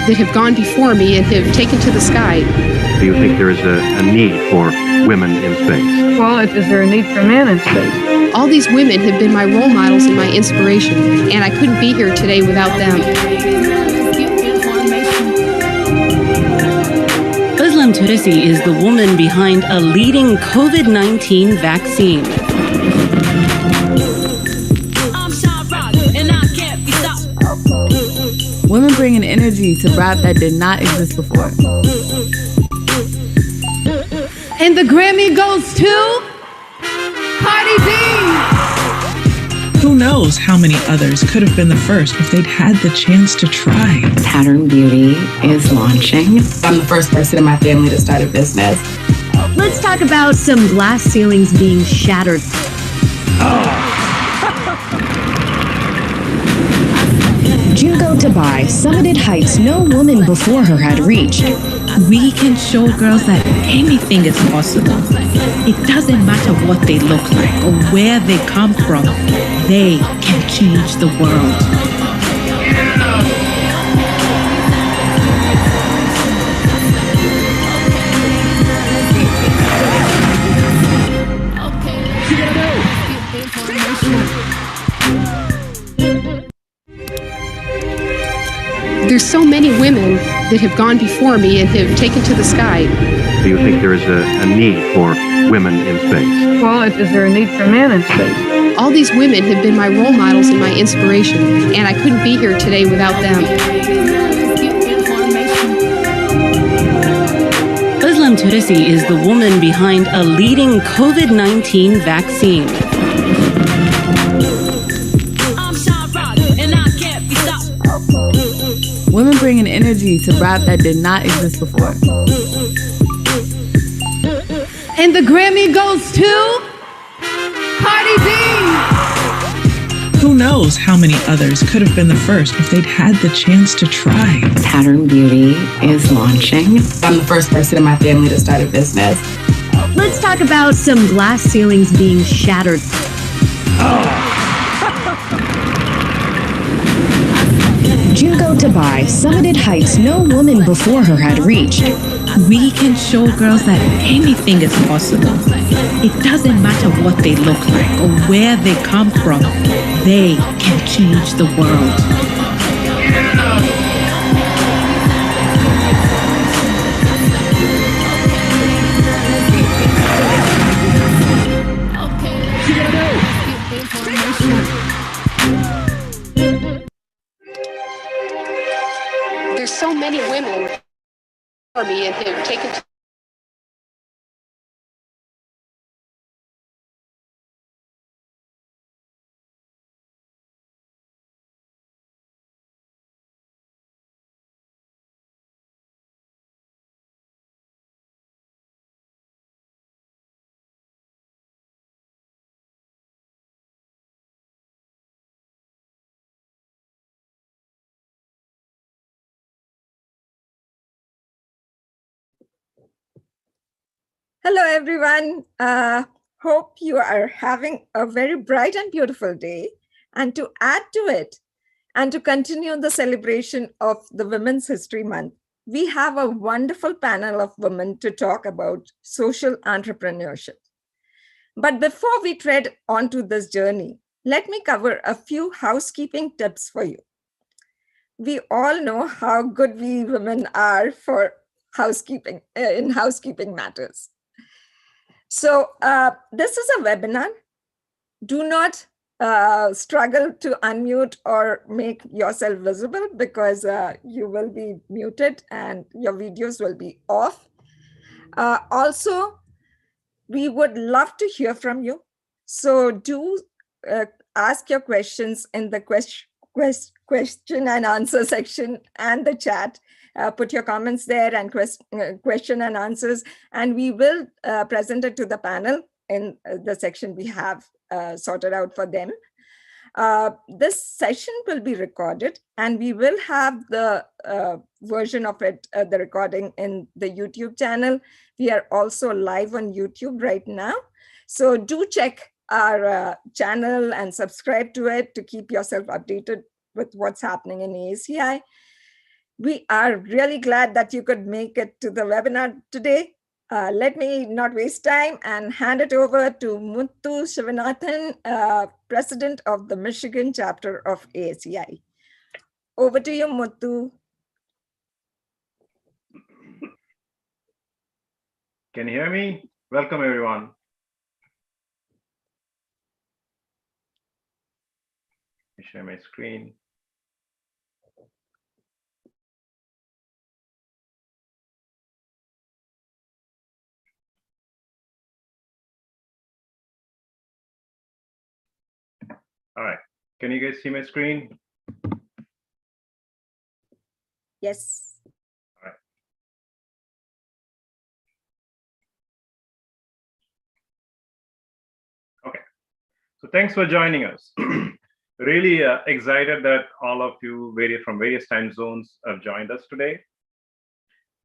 that have gone before me and have taken to the sky. Do you think there is a need for women in space? Well, is there a need for men in space? All these women have been my role models and my inspiration, and I couldn't be here today without them. Entrepreneurship is the woman behind a leading COVID-19 vaccine. Women bring an energy to rap that did not exist before. And the Grammy goes to Cardi B. Who knows how many others could have been the first if they'd had the chance to try. Pattern Beauty is launching. I'm the first person in my family to start a business. Let's talk about some glass ceilings being shattered. Jugo Dubai summited heights no woman before her had reached. We can show girls that anything is possible. It doesn't matter what they look like or where they come from. They can change the world. There's so many women that have gone before me and have taken to the sky. Do you think there is a need for women in space? Well, is there a need for men in space? All these women have been my role models and my inspiration, and I couldn't be here today without them. Entrepreneurship is the woman behind a leading COVID-19 vaccine. Women bring an energy to rap that did not exist before. And the Grammy goes to Cardi B. Who knows how many others could have been the first if they'd had the chance to try. Pattern Beauty is launching. I'm the first person in my family to start a business. Let's talk about some glass ceilings being shattered. Jugo Dubai summited heights no woman before her had reached. We can show girls that anything is possible. It doesn't matter what they look like or where they come from. They can change the world. There's so many women for me and have taken to Hello, everyone. Hope you are having a very bright and beautiful day. And to add to it, and to continue the celebration of the Women's History Month, we have a wonderful panel of women to talk about social entrepreneurship. But before we tread onto this journey, let me cover a few housekeeping tips for you. We all know how good we women are for housekeeping, in housekeeping matters. So this is a webinar. Do not struggle to unmute or make yourself visible because you will be muted and your videos will be off. Also, we would love to hear from you. So do ask your questions in the question and answer section and the chat. Put your comments there and question and answers, and we will present it to the panel in the section we have sorted out for them. This session will be recorded, and we will have the version of it, the recording in the YouTube channel. We are also live on YouTube right now. So do check our channel and subscribe to it to keep yourself updated with what's happening in AACI. We are really glad that you could make it to the webinar today. Let me not waste time and hand it over to Muthu Shivanathan, President of the Michigan chapter of ASEI. Over to you, Muthu. Can you hear me? Welcome, everyone. Let me share my screen. All right. Can you guys see my screen? Yes. All right. Okay. So thanks for joining us. Really excited that all of you from various time zones have joined us today.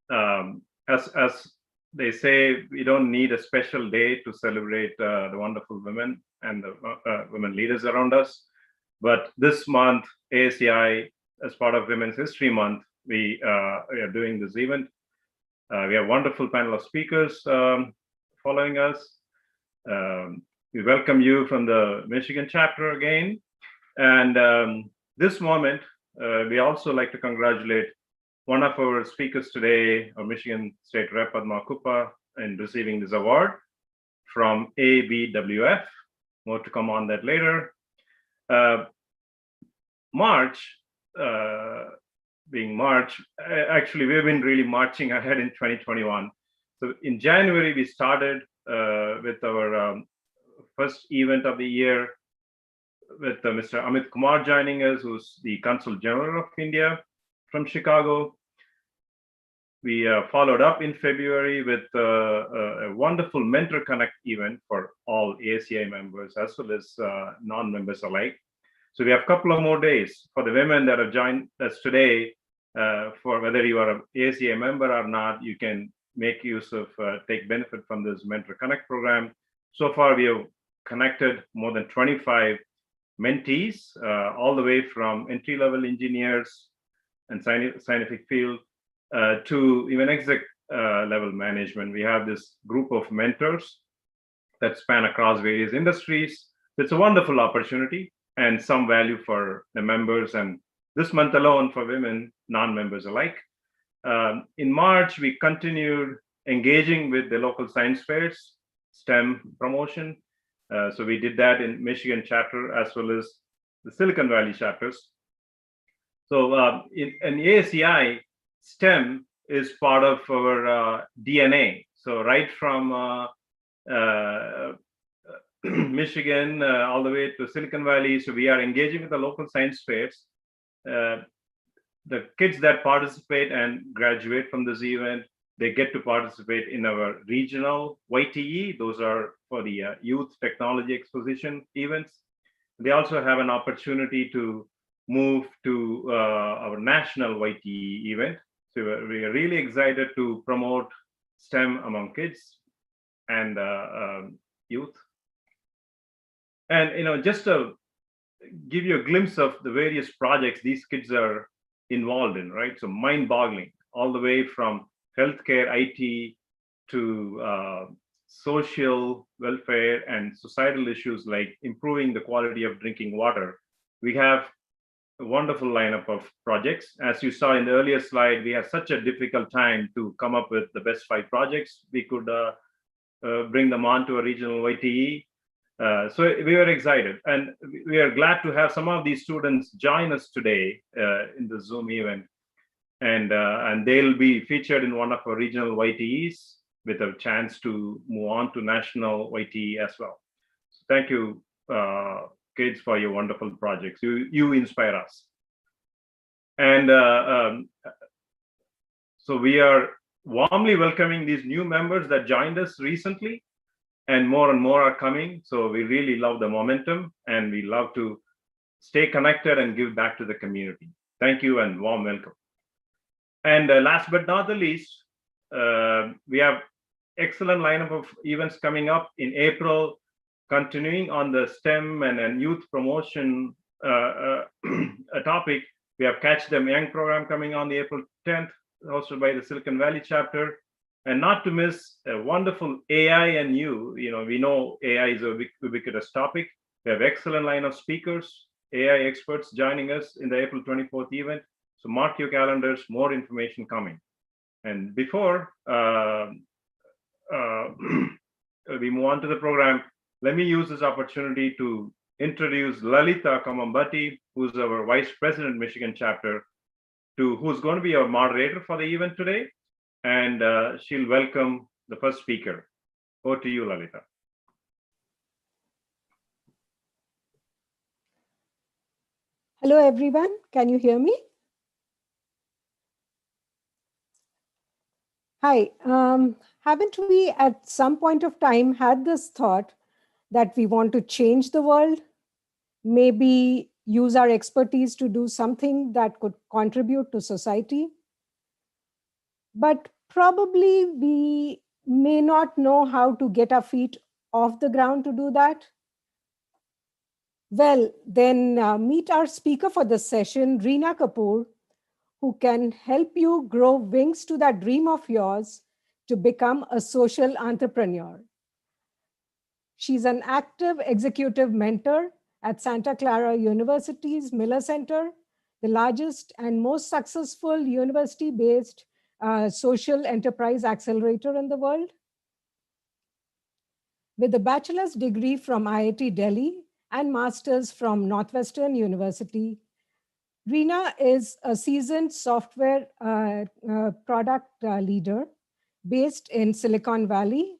As they say, we don't need a special day to celebrate the wonderful women and the women leaders around us. But this month, ASEI, as part of Women's History Month, we are doing this event. We have wonderful panel of speakers following us. We welcome you from the Michigan chapter again. And this moment, we also like to congratulate one of our speakers today, our Michigan State Rep Padma Kuppa, in receiving this award from ABWF. More to come on that later. March, being March, actually we've been really marching ahead in 2021. So in January, we started with our first event of the year with Mr. Amit Kumar joining us, who's the Consul General of India from Chicago. We followed up in February with a wonderful Mentor Connect event for all ASEI members as well as non-members alike. So we have a couple of more days for the women that have joined us today. For whether you are an ASEI member or not, you can make use of, take benefit from this Mentor Connect program. So far, we have connected more than 25 mentees, all the way from entry-level engineers and scientific field to even exec level management. We have this group of mentors that span across various industries. It's a wonderful opportunity and some value for the members, and this month alone for women, non-members alike. In March, we continued engaging with the local science fairs, STEM promotion. So we did that in Michigan chapter as well as the Silicon Valley chapters. So in ASEI, STEM is part of our DNA. So right from Michigan all the way to Silicon Valley, so we are engaging with the local science fairs. The kids that participate and graduate from this event, they get to participate in our regional YTE. Those are for the youth technology exposition events. They also have an opportunity to move to our national YTE event. So we are really excited to promote STEM among kids and youth. And just to give you a glimpse of the various projects these kids are involved in, right? So mind-boggling, all the way from healthcare, IT, to social welfare and societal issues like improving the quality of drinking water. We have a wonderful lineup of projects. As you saw in the earlier slide, we had such a difficult time to come up with the best 5 projects. We could bring them on to a regional YTE. So we were excited, and we are glad to have some of these students join us today in the Zoom event, and they'll be featured in one of our regional YTEs with a chance to move on to national YTE as well. So thank you, kids, for your wonderful projects. You inspire us, and so we are warmly welcoming these new members that joined us recently. And more are coming. So we really love the momentum, and we love to stay connected and give back to the community. Thank you and warm welcome. And last but not the least, we have excellent lineup of events coming up in April, continuing on the STEM and youth promotion topic. We have Catch Them Young program coming on the April 10th, hosted by the Silicon Valley chapter. And not to miss a wonderful AI and you. We know AI is a ubiquitous topic. We have excellent line of speakers, AI experts joining us in the April 24th event. So mark your calendars, more information coming. And before we move on to the program, let me use this opportunity to introduce Lalita Kamambati, who's our Vice President, Michigan chapter, who's going to be our moderator for the event today. And she'll welcome the first speaker. Over to you, Lalita. Hello, everyone. Can you hear me? Hi. Haven't we at some point of time had this thought that we want to change the world? Maybe use our expertise to do something that could contribute to society? But probably we may not know how to get our feet off the ground to do that. Well, then meet our speaker for this session, Reena Kapoor, who can help you grow wings to that dream of yours to become a social entrepreneur. She's an active executive mentor at Santa Clara University's Miller Center, the largest and most successful university-based social enterprise accelerator in the world. With a bachelor's degree from IIT Delhi and master's from Northwestern University, Reena is a seasoned software product leader based in Silicon Valley.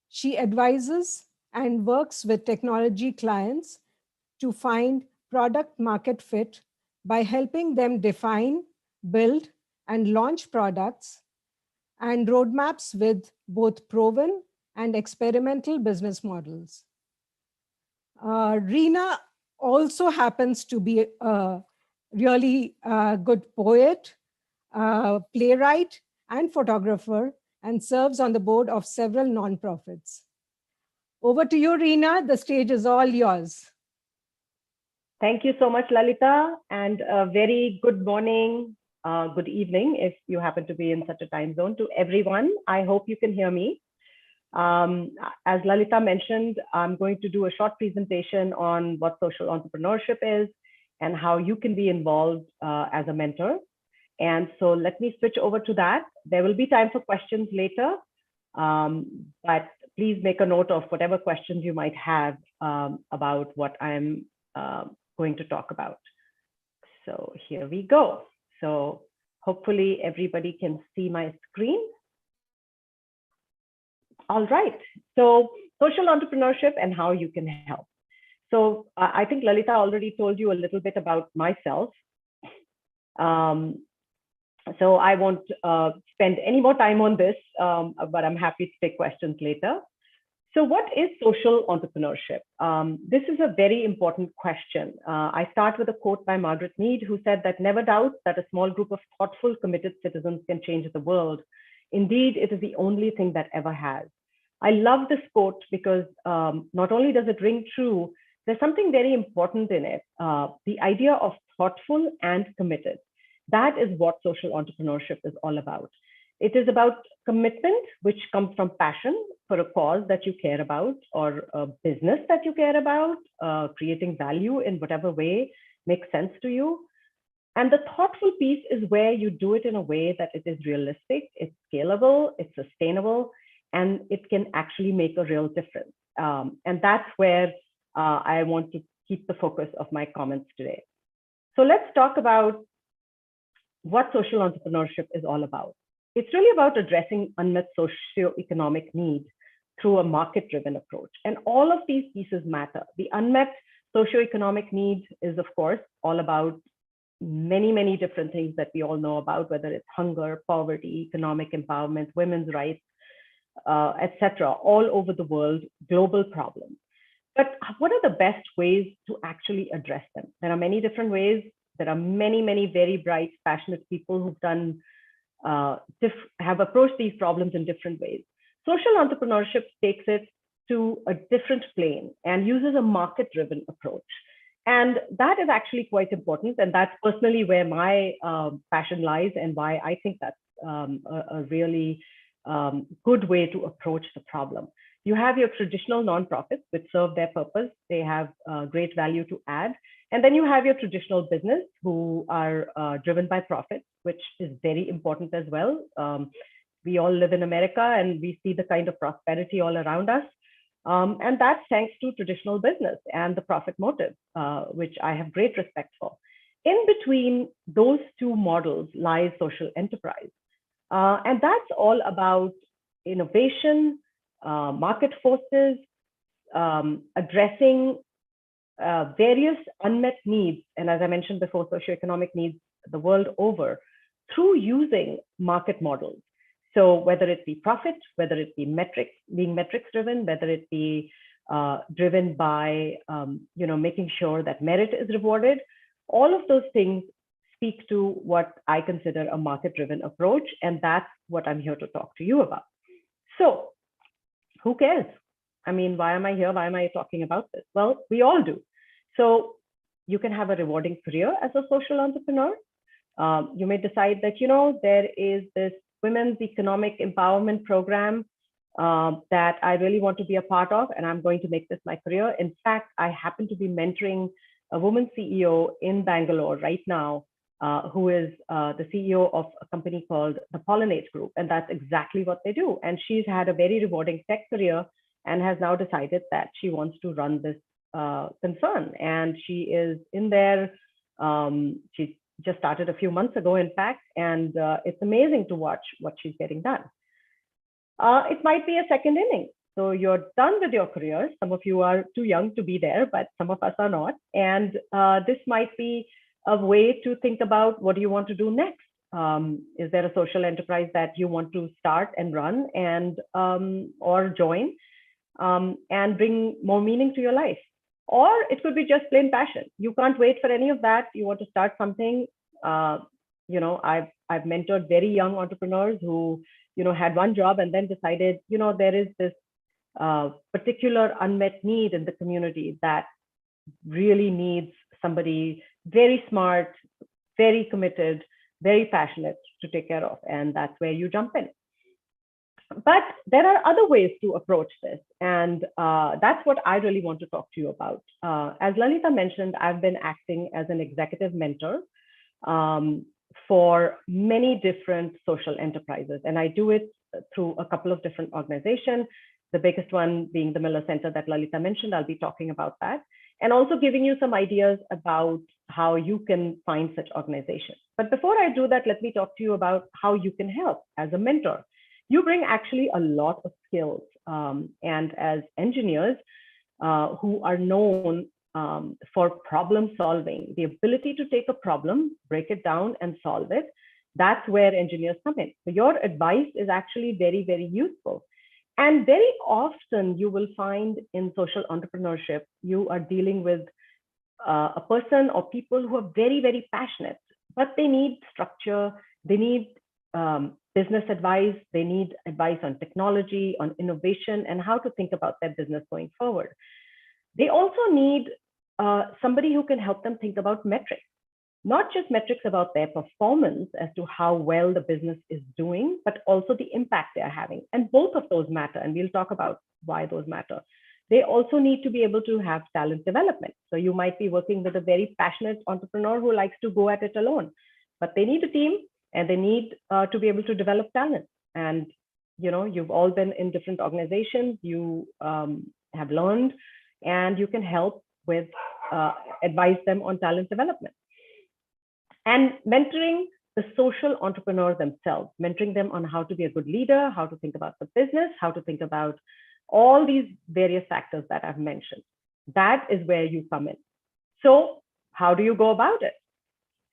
She advises and works with technology clients to find product market fit by helping them define, build, and launch products and roadmaps with both proven and experimental business models. Reena also happens to be a really good poet, playwright, and photographer, and serves on the board of several nonprofits. Over to you, Reena. The stage is all yours. Thank you so much, Lalita, and a very good morning, good evening, if you happen to be in such a time zone, to everyone. I hope you can hear me. As Lalita mentioned, I'm going to do a short presentation on what social entrepreneurship is and how you can be involved as a mentor. And so let me switch over to that. There will be time for questions later, but please make a note of whatever questions you might have about what I'm going to talk about. So here we go. So hopefully everybody can see my screen. All right, so social entrepreneurship and how you can help. So I think Lalita already told you a little bit about myself. So I won't spend any more time on this, but I'm happy to take questions later. So what is social entrepreneurship? This is a very important question. I start with a quote by Margaret Mead, who said that never doubt that a small group of thoughtful, committed citizens can change the world. Indeed, it is the only thing that ever has. I love this quote because not only does it ring true, there's something very important in it. The idea of thoughtful and committed. That is what social entrepreneurship is all about. It is about commitment, which comes from passion for a cause that you care about, or a business that you care about, creating value in whatever way makes sense to you. And the thoughtful piece is where you do it in a way that it is realistic, it's scalable, it's sustainable, and it can actually make a real difference. And that's where I want to keep the focus of my comments today. So let's talk about what social entrepreneurship is all about. It's really about addressing unmet socioeconomic needs through a market-driven approach. And all of these pieces matter. The unmet socioeconomic need is, of course, all about many, many different things that we all know about, whether it's hunger, poverty, economic empowerment, women's rights, etc., all over the world, global problems. But what are the best ways to actually address them? There are many different ways. There are many, many very bright, passionate people who've done, have approached these problems in different ways. Social entrepreneurship takes it to a different plane and uses a market-driven approach. And that is actually quite important. And that's personally where my passion lies and why I think that's a really good way to approach the problem. You have your traditional nonprofits, which serve their purpose. They have great value to add. And then you have your traditional business who are driven by profits, which is very important as well. We all live in America and we see the kind of prosperity all around us. And that's thanks to traditional business and the profit motive, which I have great respect for. In between those two models lies social enterprise. And that's all about innovation, market forces, addressing various unmet needs, and as I mentioned before, socioeconomic needs the world over, through using market models. So whether it be profit, whether it be metrics, being metrics driven, whether it be driven by making sure that merit is rewarded, all of those things speak to what I consider a market-driven approach, and that's what I'm here to talk to you about. So who cares? I mean, why am I here? Why am I talking about this? Well, we all do. So you can have a rewarding career as a social entrepreneur. You may decide that, there is this women's economic empowerment program that I really want to be a part of, and I'm going to make this my career. In fact, I happen to be mentoring a woman CEO in Bangalore right now, who is the CEO of a company called the Pollinate Group, and that's exactly what they do. And she's had a very rewarding tech career and has now decided that she wants to run this concern. And she is in there. She just started a few months ago, in fact, and it's amazing to watch what she's getting done. It might be a second inning. So you're done with your career. Some of you are too young to be there, but some of us are not. And this might be a way to think about, what do you want to do next? Is there a social enterprise that you want to start and run and or join and bring more meaning to your life? Or it could be just plain passion. You can't wait for any of that. You want to start something. I've mentored very young entrepreneurs who had one job and then decided, there is this particular unmet need in the community that really needs somebody very smart, very committed, very passionate to take care of. And that's where you jump in. But there are other ways to approach this. And that's what I really want to talk to you about. As Lalita mentioned, I've been acting as an executive mentor for many different social enterprises. And I do it through a couple of different organizations, the biggest one being the Miller Center that Lalita mentioned. I'll be talking about that. And also giving you some ideas about how you can find such organizations. But before I do that, let me talk to you about how you can help as a mentor. You bring actually a lot of skills. And as engineers who are known for problem solving, the ability to take a problem, break it down and solve it, that's where engineers come in. So your advice is actually very, very useful. And very often you will find in social entrepreneurship, you are dealing with a person or people who are very, very passionate, but they need structure, they need business advice, they need advice on technology, on innovation, and how to think about their business going forward. They also need somebody who can help them think about metrics, not just metrics about their performance as to how well the business is doing, but also the impact they're having. And both of those matter, and we'll talk about why those matter. They also need to be able to have talent development. So you might be working with a very passionate entrepreneur who likes to go at it alone, but they need a team and they need to be able to develop talent. And you've all been in different organizations, you have learned, and you can help with advise them on talent development. And mentoring the social entrepreneur themselves, mentoring them on how to be a good leader, how to think about the business, how to think about all these various factors that I've mentioned. That is where you come in. So how do you go about it?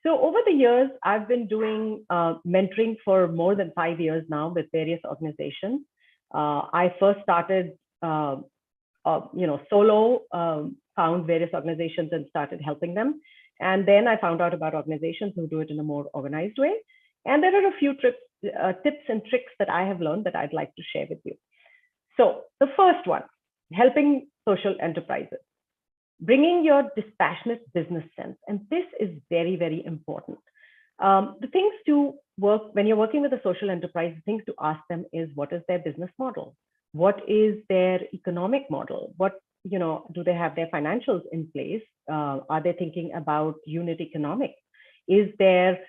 So over the years, I've been doing mentoring for more than 5 years now with various organizations. I first started, solo, found various organizations and started helping them. And then I found out about organizations who do it in a more organized way. And there are a few tips and tricks that I have learned that I'd like to share with you. So the first one, helping social enterprises. bringing your dispassionate business sense. And this is very, very important. The things to work, when you're working with a social enterprise, the things to ask them is, what is their business model? What is their economic model? What, do they have their financials in place? Are they thinking about unit economics? Is their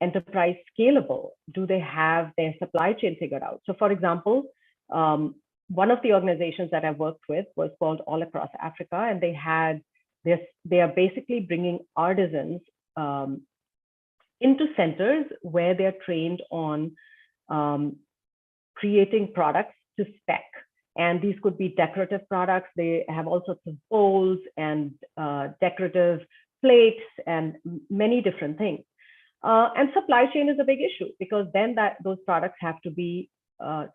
enterprise scalable? Do they have their supply chain figured out? So for example, one of the organizations that I worked with was called All Across Africa, and they had this, they are basically bringing artisans into centers where they're trained on creating products to spec. And these could be decorative products. They have all sorts of bowls and decorative plates and many different things. And supply chain is a big issue, because then those products have to be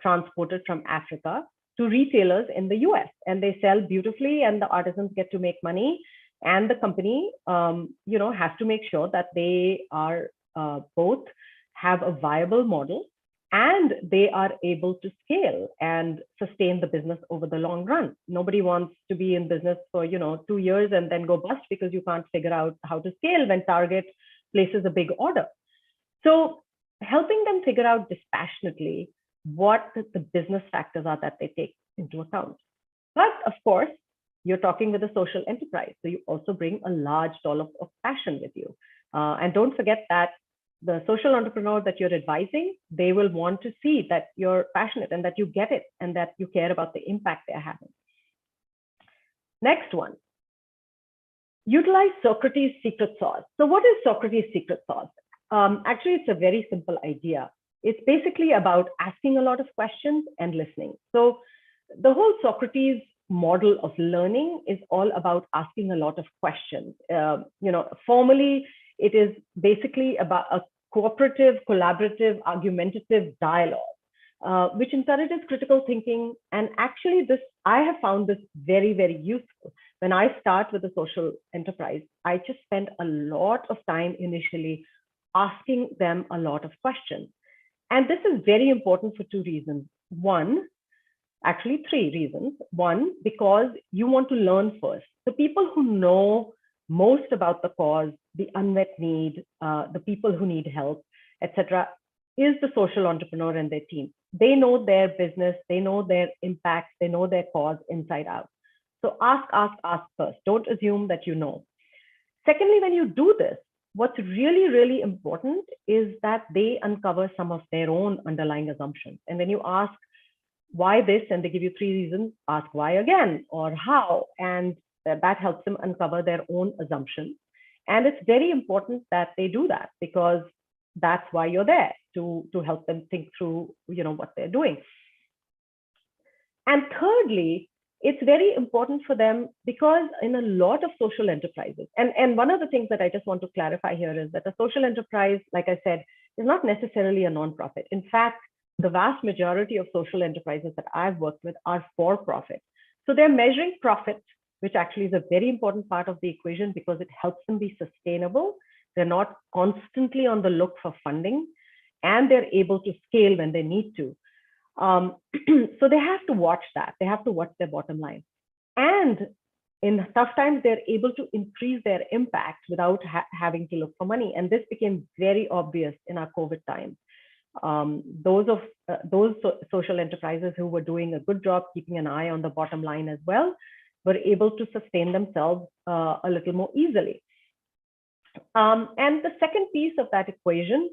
transported from Africa to retailers in the US, and they sell beautifully, and the artisans get to make money, and the company has to make sure that they are both have a viable model and they are able to scale and sustain the business over the long run. Nobody wants to be in business for 2 years and then go bust because you can't figure out how to scale when Target places a big order. So helping them figure out dispassionately what the business factors are that they take into account. But of course, you're talking with a social enterprise, so you also bring a large dollop of passion with you. And don't forget that the social entrepreneur that you're advising, they will want to see that you're passionate and that you get it and that you care about the impact they're having. Next one, utilize Socrates' secret sauce. So what is Socrates' secret sauce? Actually, it's a very simple idea. It's basically about asking a lot of questions and listening. So the whole Socrates model of learning is all about asking a lot of questions. Formally, it is basically about a cooperative, collaborative, argumentative dialogue, which encourages critical thinking. And actually, I have found this very, very useful. When I start with a social enterprise, I just spend a lot of time initially asking them a lot of questions. And this is very important for two reasons. Actually three reasons. One, because you want to learn first. The people who know most about the cause, the unmet need, the people who need help, etc., is the social entrepreneur and their team. They know their business, they know their impact, they know their cause inside out. So ask first. Don't assume that you know. Secondly, when you do this, what's really, really important is that they uncover some of their own underlying assumptions. And when you ask why this, and they give you three reasons, ask why again or how, and that helps them uncover their own assumptions. And it's very important that they do that, because that's why you're there, to help them think through what they're doing. And thirdly, it's very important for them because in a lot of social enterprises, and one of the things that I just want to clarify here is that a social enterprise, like I said, is not necessarily a nonprofit. In fact, the vast majority of social enterprises that I've worked with are for profit. So they're measuring profit, which actually is a very important part of the equation because it helps them be sustainable. They're not constantly on the look for funding, and they're able to scale when they need to. So they have to watch that. They have to watch their bottom line. And in tough times, they're able to increase their impact without having to look for money. And this became very obvious in our COVID times. Those social enterprises who were doing a good job keeping an eye on the bottom line as well were able to sustain themselves a little more easily. And the second piece of that equation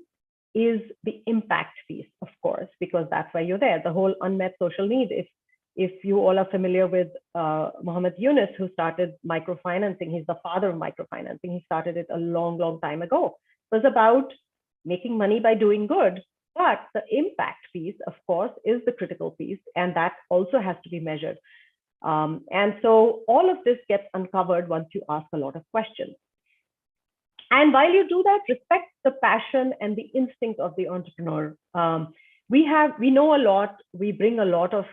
is the impact piece, of course, because that's why you're there. The whole unmet social need. If you all are familiar with Muhammad Yunus, who started microfinancing, he's the father of microfinancing. He started it a long, long time ago. It was about making money by doing good. But the impact piece, of course, is the critical piece, and that also has to be measured. And so all of this gets uncovered once you ask a lot of questions. And while you do that, respect the passion and the instinct of the entrepreneur. We know a lot, we bring a lot of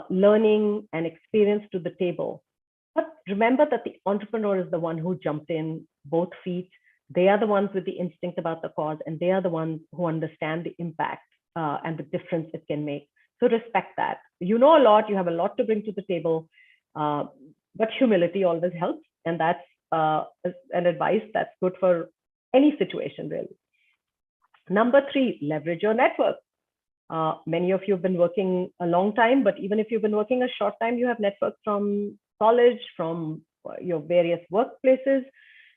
learning and experience to the table. But remember that the entrepreneur is the one who jumped in both feet. They are the ones with the instinct about the cause, and they are the ones who understand the impact and the difference it can make. So respect that. You know a lot, you have a lot to bring to the table. but humility always helps. And that's an advice that's good for any situation, really. Number 3, leverage your network. Many of you have been working a long time, but even if you've been working a short time, you have networks from college, from your various workplaces.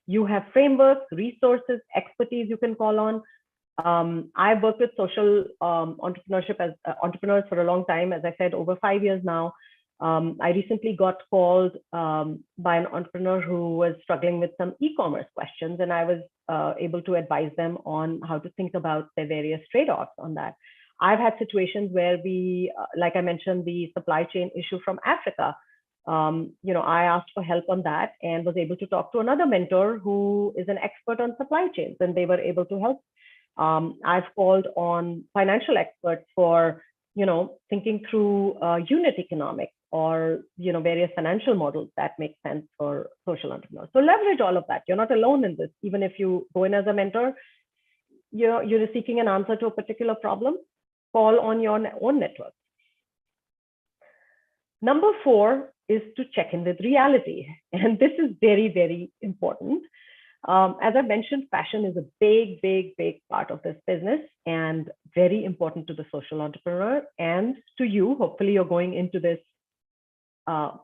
You have frameworks, resources, expertise you can call on. I've worked with social entrepreneurship as entrepreneurs for a long time, as I said, over 5 years now. I recently got called by an entrepreneur who was struggling with some e-commerce questions, and I was able to advise them on how to think about their various trade-offs on that. I've had situations where we, like I mentioned, the supply chain issue from Africa. I asked for help on that and was able to talk to another mentor who is an expert on supply chains, and they were able to help. I've called on financial experts for, thinking through unit economics or, various financial models that make sense for social entrepreneurs. So leverage all of that. You're not alone in this. Even if you go in as a mentor, you're seeking an answer to a particular problem, call on your own network. Number 4 is to check in with reality. And this is very, very important. As I mentioned, passion is a big, big, big part of this business and very important to the social entrepreneur and to you. Hopefully you're going into this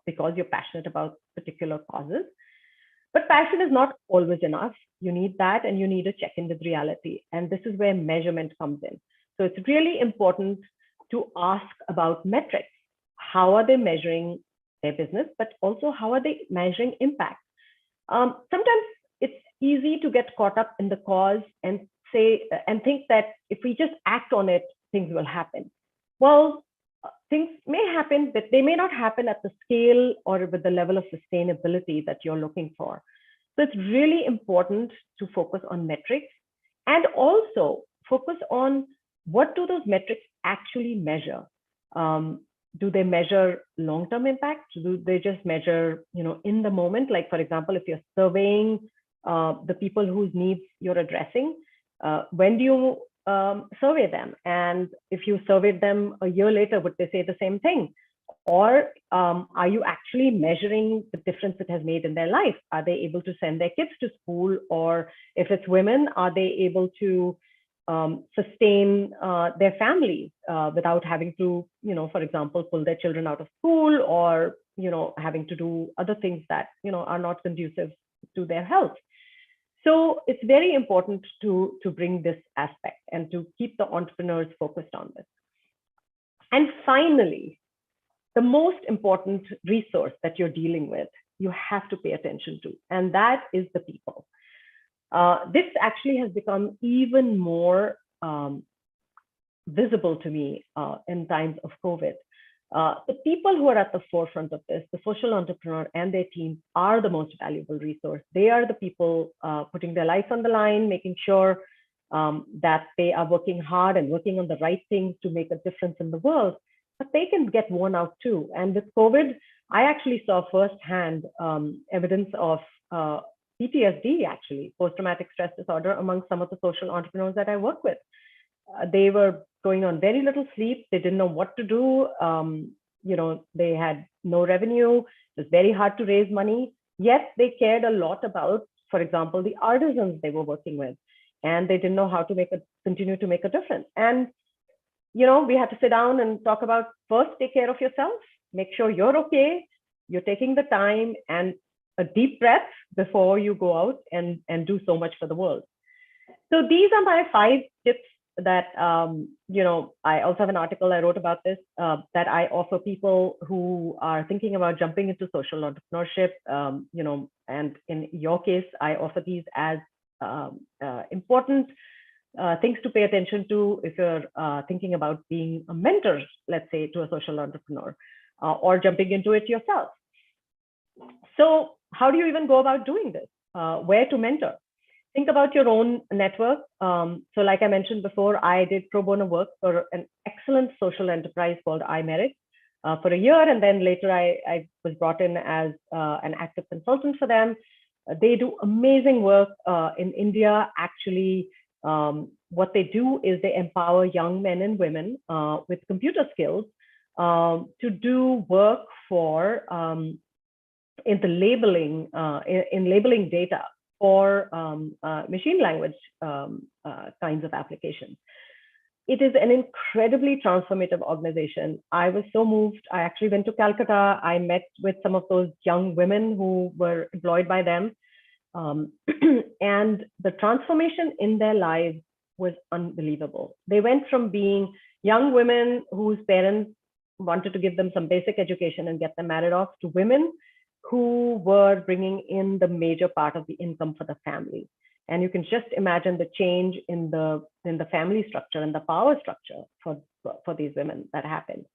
because you're passionate about particular causes. But passion is not always enough. You need that, and you need a check-in with reality. And this is where measurement comes in. So it's really important to ask about metrics. How are they measuring their business, but also how are they measuring impact? Sometimes it's easy to get caught up in the cause and think that if we just act on it, things will happen. Well, things may happen, but they may not happen at the scale or with the level of sustainability that you're looking for. So it's really important to focus on metrics and also focus on what do those metrics actually measure. Do they measure long-term impact? Do they just measure, in the moment? Like, for example, if you're surveying the people whose needs you're addressing, when do you survey them? And if you surveyed them a year later, would they say the same thing? Or are you actually measuring the difference it has made in their life? Are they able to send their kids to school? Or if it's women, are they able to sustain their families without having to, for example, pull their children out of school or, having to do other things that, are not conducive to their health. So it's very important to bring this aspect and to keep the entrepreneurs focused on this. And finally, the most important resource that you're dealing with, you have to pay attention to, and that is the people. This actually has become even more visible to me in times of COVID. The people who are at the forefront of this, the social entrepreneur and their teams, are the most valuable resource. They are the people putting their lives on the line, making sure that they are working hard and working on the right things to make a difference in the world. But they can get worn out too. And with COVID, I actually saw firsthand evidence of PTSD, actually, post-traumatic stress disorder, among some of the social entrepreneurs that I work with. They were going on very little sleep. They didn't know what to do. They had no revenue. It was very hard to raise money. Yet they cared a lot about, for example, the artisans they were working with, and they didn't know how to continue to make a difference. And we had to sit down and talk about, first, take care of yourself, make sure you're okay, you're taking the time and a deep breath before you go out and do so much for the world. So these are my 5 tips that, I also have an article I wrote about this, that I offer people who are thinking about jumping into social entrepreneurship, and in your case, I offer these as important things to pay attention to if you're thinking about being a mentor, let's say, to a social entrepreneur, or jumping into it yourself. So how do you even go about doing this? Where to mentor? Think about your own network. So like I mentioned before, I did pro bono work for an excellent social enterprise called iMerit for a year. And then later I was brought in as an active consultant for them. They do amazing work in India. Actually, what they do is they empower young men and women with computer skills to do work for in the labeling, in labeling data for machine language kinds of applications. It is an incredibly transformative organization. I was so moved. I actually went to Calcutta. I met with some of those young women who were employed by them. And the transformation in their lives was unbelievable. They went from being young women whose parents wanted to give them some basic education and get them married off to women who were bringing in the major part of the income for the family. And you can just imagine the change in the family structure and the power structure for these women that happened.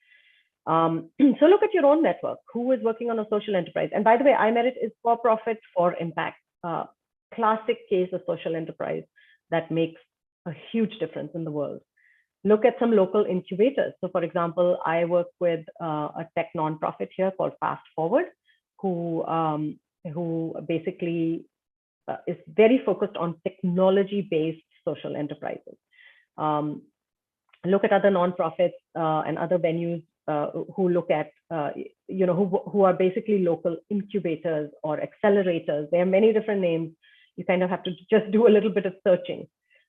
So look at your own network. Who is working on a social enterprise? And by the way, iMerit is for profit for impact. Classic case of social enterprise that makes a huge difference in the world. Look at some local incubators. So for example, I work with a tech nonprofit here called Fast Forward, who basically is very focused on technology-based social enterprises. Look at other nonprofits and other venues who look at, who are basically local incubators or accelerators. There are many different names. You kind of have to just do a little bit of searching.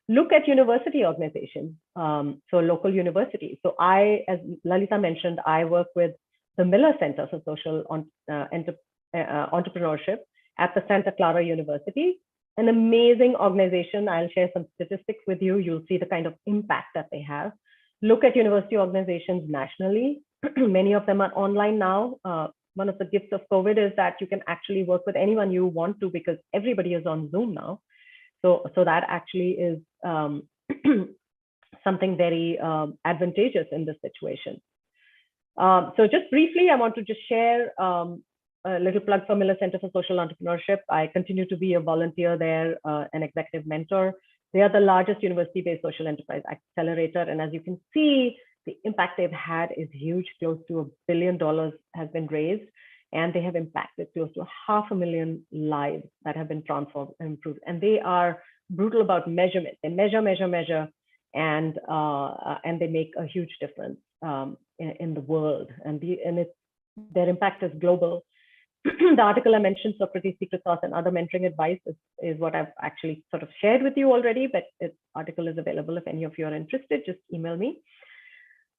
Look at university organizations, so local universities. So as Lalita mentioned, I work with the Miller Center for Social Entrepreneurship at the Santa Clara University, an amazing organization. I'll share some statistics with you. You'll see the kind of impact that they have. Look at university organizations nationally. Many of them are online now. One of the gifts of COVID is that you can actually work with anyone you want to because everybody is on Zoom now. So that actually is something very advantageous in this situation. So just briefly, I want to just share a little plug for Miller Center for Social Entrepreneurship. I continue to be a volunteer there, an executive mentor. They are the largest university-based social enterprise accelerator. And as you can see, the impact they've had is huge. Close to $1 billion has been raised. And they have impacted close to 500,000 lives that have been transformed and improved. And they are brutal about measurement. They measure, and they make a huge difference in the world. And their impact is global. The article I mentioned, Socrates' Secret Sauce and Other Mentoring Advice, is what I've actually sort of shared with you already, but this article is available if any of you are interested, just email me.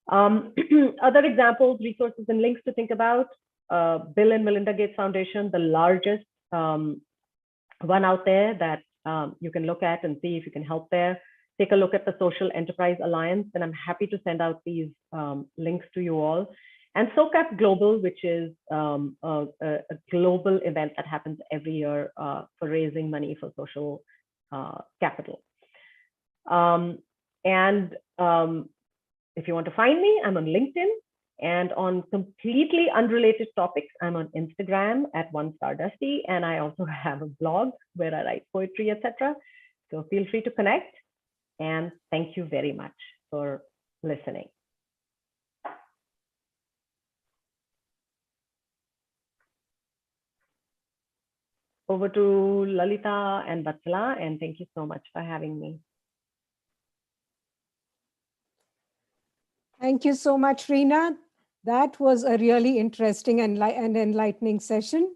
Other examples, resources, and links to think about. Bill and Melinda Gates Foundation, the largest one out there that you can look at and see if you can help there. Take a look at the Social Enterprise Alliance, and I'm happy to send out these links to you all. And SOCAP Global, which is a global event that happens every year for raising money for social capital. If you want to find me, I'm on LinkedIn. And on completely unrelated topics, I'm on Instagram at @OneStarDusty, and I also have a blog where I write poetry, etc. So feel free to connect, and thank you very much for listening. Over to Lalita and Vatsala, and thank you so much for having me. Thank you so much, Reena. That was a really interesting and enlightening session.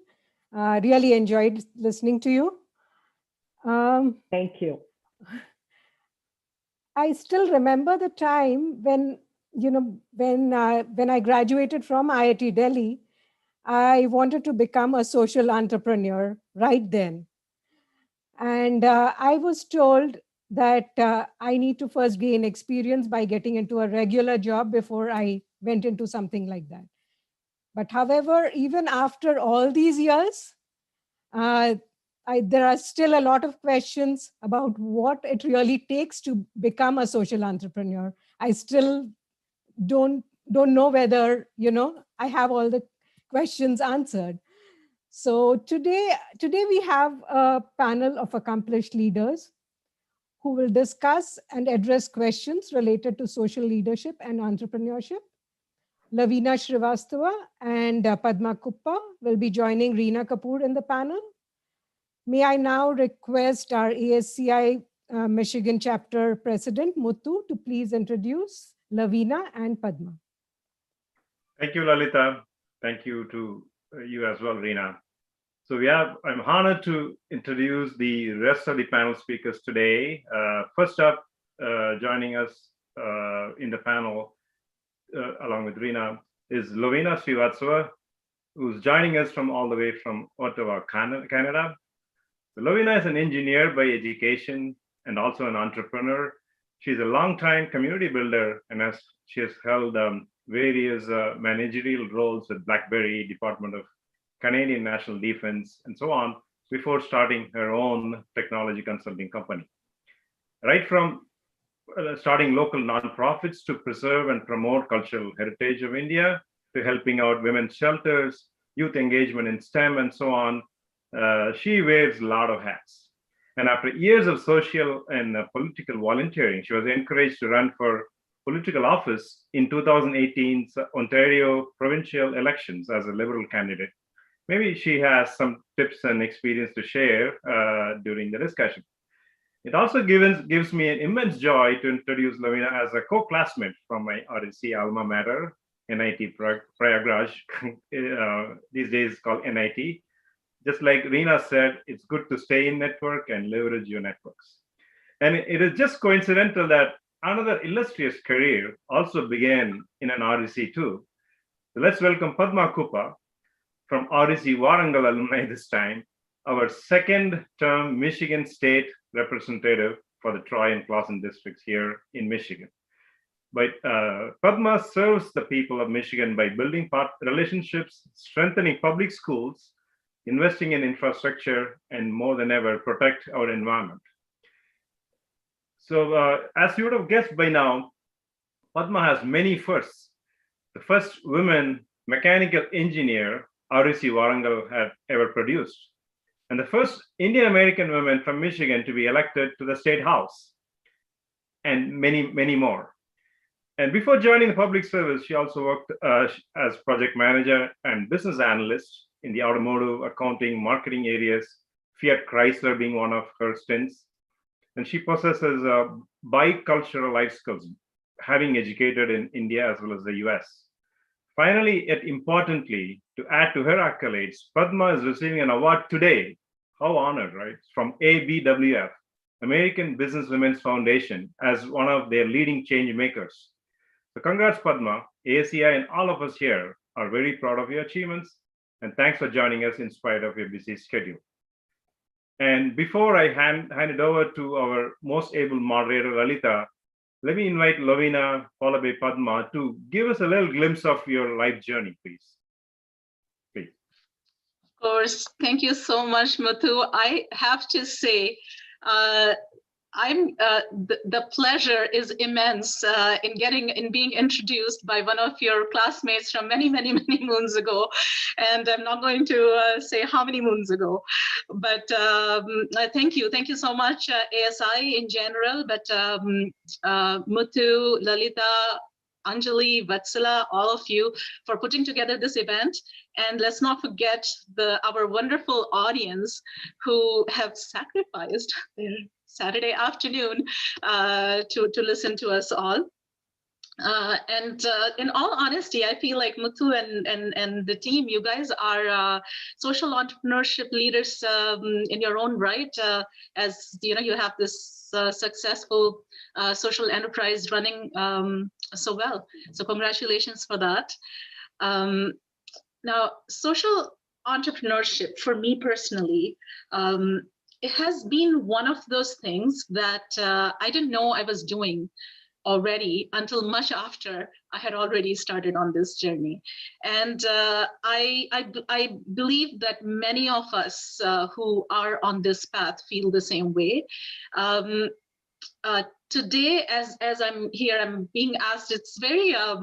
Really enjoyed listening to you. Thank you. I still remember the time when, when I graduated from IIT Delhi, I wanted to become a social entrepreneur right then. And I was told that I need to first gain experience by getting into a regular job before I went into something like that. But however, even after all these years, there are still a lot of questions about what it really takes to become a social entrepreneur. I still don't know whether, I have all the questions answered. So today we have a panel of accomplished leaders who will discuss and address questions related to social leadership and entrepreneurship. Lavina Srivastava and Padma Kuppa will be joining Reena Kapoor in the panel. May I now request our ASCI Michigan chapter president, Muthu, to please introduce Lavina and Padma. Thank you, Lalita. Thank you to you as well, Reena. So I'm honored to introduce the rest of the panel speakers today. First up, joining us in the panel, along with Reena, is Lovina Srivatsava, who's joining us from all the way from Ottawa, Canada. So Lovina is an engineer by education and also an entrepreneur. She's a longtime community builder and she has held various managerial roles at BlackBerry, Department of Canadian National Defense, and so on, before starting her own technology consulting company. Right from starting local nonprofits to preserve and promote cultural heritage of India, to helping out women's shelters, youth engagement in STEM, and so on, she wears a lot of hats. And after years of social and political volunteering, she was encouraged to run for political office in 2018's Ontario provincial elections as a Liberal candidate. Maybe she has some tips and experience to share during the discussion. It also gives me an immense joy to introduce Lovina as a co-classmate from my RSC alma mater, NIT Prayagraj, these days called NIT. Just like Reena said, it's good to stay in network and leverage your networks. And it is just coincidental that another illustrious career also began in an RSC too. So let's welcome Padma Kupa from RSC Warangal alumni this time, our second term Michigan State representative for the Troy and Clawson districts here in Michigan. But Padma serves the people of Michigan by building relationships, strengthening public schools, investing in infrastructure, and more than ever, protect our environment. So as you would have guessed by now, Padma has many firsts. The first women mechanical engineer RSC Warangal had ever produced, and the first Indian American woman from Michigan to be elected to the State House, and many, many more. And before joining the public service, she also worked as project manager and business analyst in the automotive, accounting, marketing areas, Fiat Chrysler being one of her stints. And she possesses bicultural life skills, having educated in India as well as the US. Finally, yet importantly, to add to her accolades, Padma is receiving an award today. How honored, right? From ABWF, American Business Women's Foundation, as one of their leading change makers. So congrats, Padma. ACI and all of us here are very proud of your achievements, and thanks for joining us in spite of your busy schedule. And before I hand it over to our most able moderator, Lalita, let me invite Lovina, followed by Padma, to give us a little glimpse of your life journey, please. Please. Of course. Thank you so much, Muthu. I have to say, the pleasure is immense in being introduced by one of your classmates from many, many, many moons ago. And I'm not going to say how many moons ago, but thank you so much, ASI in general, but Muthu, Lalita, Anjali, Vatsala, all of you for putting together this event. And let's not forget our wonderful audience who have sacrificed their Saturday afternoon to listen to us all. And in all honesty, I feel like Muthu and the team, you guys are social entrepreneurship leaders in your own right. As you know, you have this successful social enterprise running so well. So congratulations for that. Now, social entrepreneurship for me personally, it has been one of those things that I didn't know I was doing already until much after I had already started on this journey. And I believe that many of us who are on this path feel the same way. Today, as I'm here, I'm being asked, it's very, I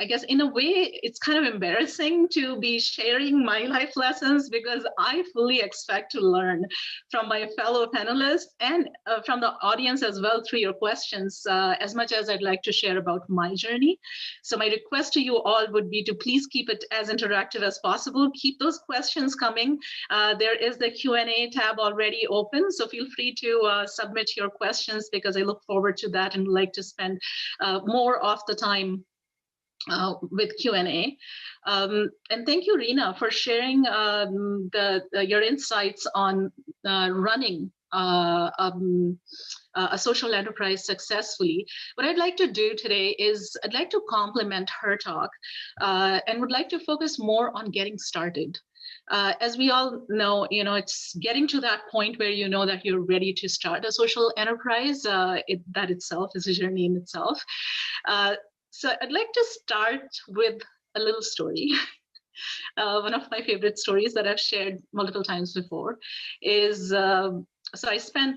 guess in a way, it's kind of embarrassing to be sharing my life lessons because I fully expect to learn from my fellow panelists and from the audience as well through your questions, as much as I'd like to share about my journey. So my request to you all would be to please keep it as interactive as possible. Keep those questions coming. There is the Q&A tab already open, so feel free to submit your questions because I look forward to that and like to spend more of the time with Q&A. And thank you, Reena, for sharing your insights on running a social enterprise successfully. What I'd like to do today is I'd like to complement her talk and would like to focus more on getting started. As we all know, it's getting to that point where you know that you're ready to start a social enterprise. That itself is a journey in itself. So I'd like to start with a little story. One of my favorite stories that I've shared multiple times before is, so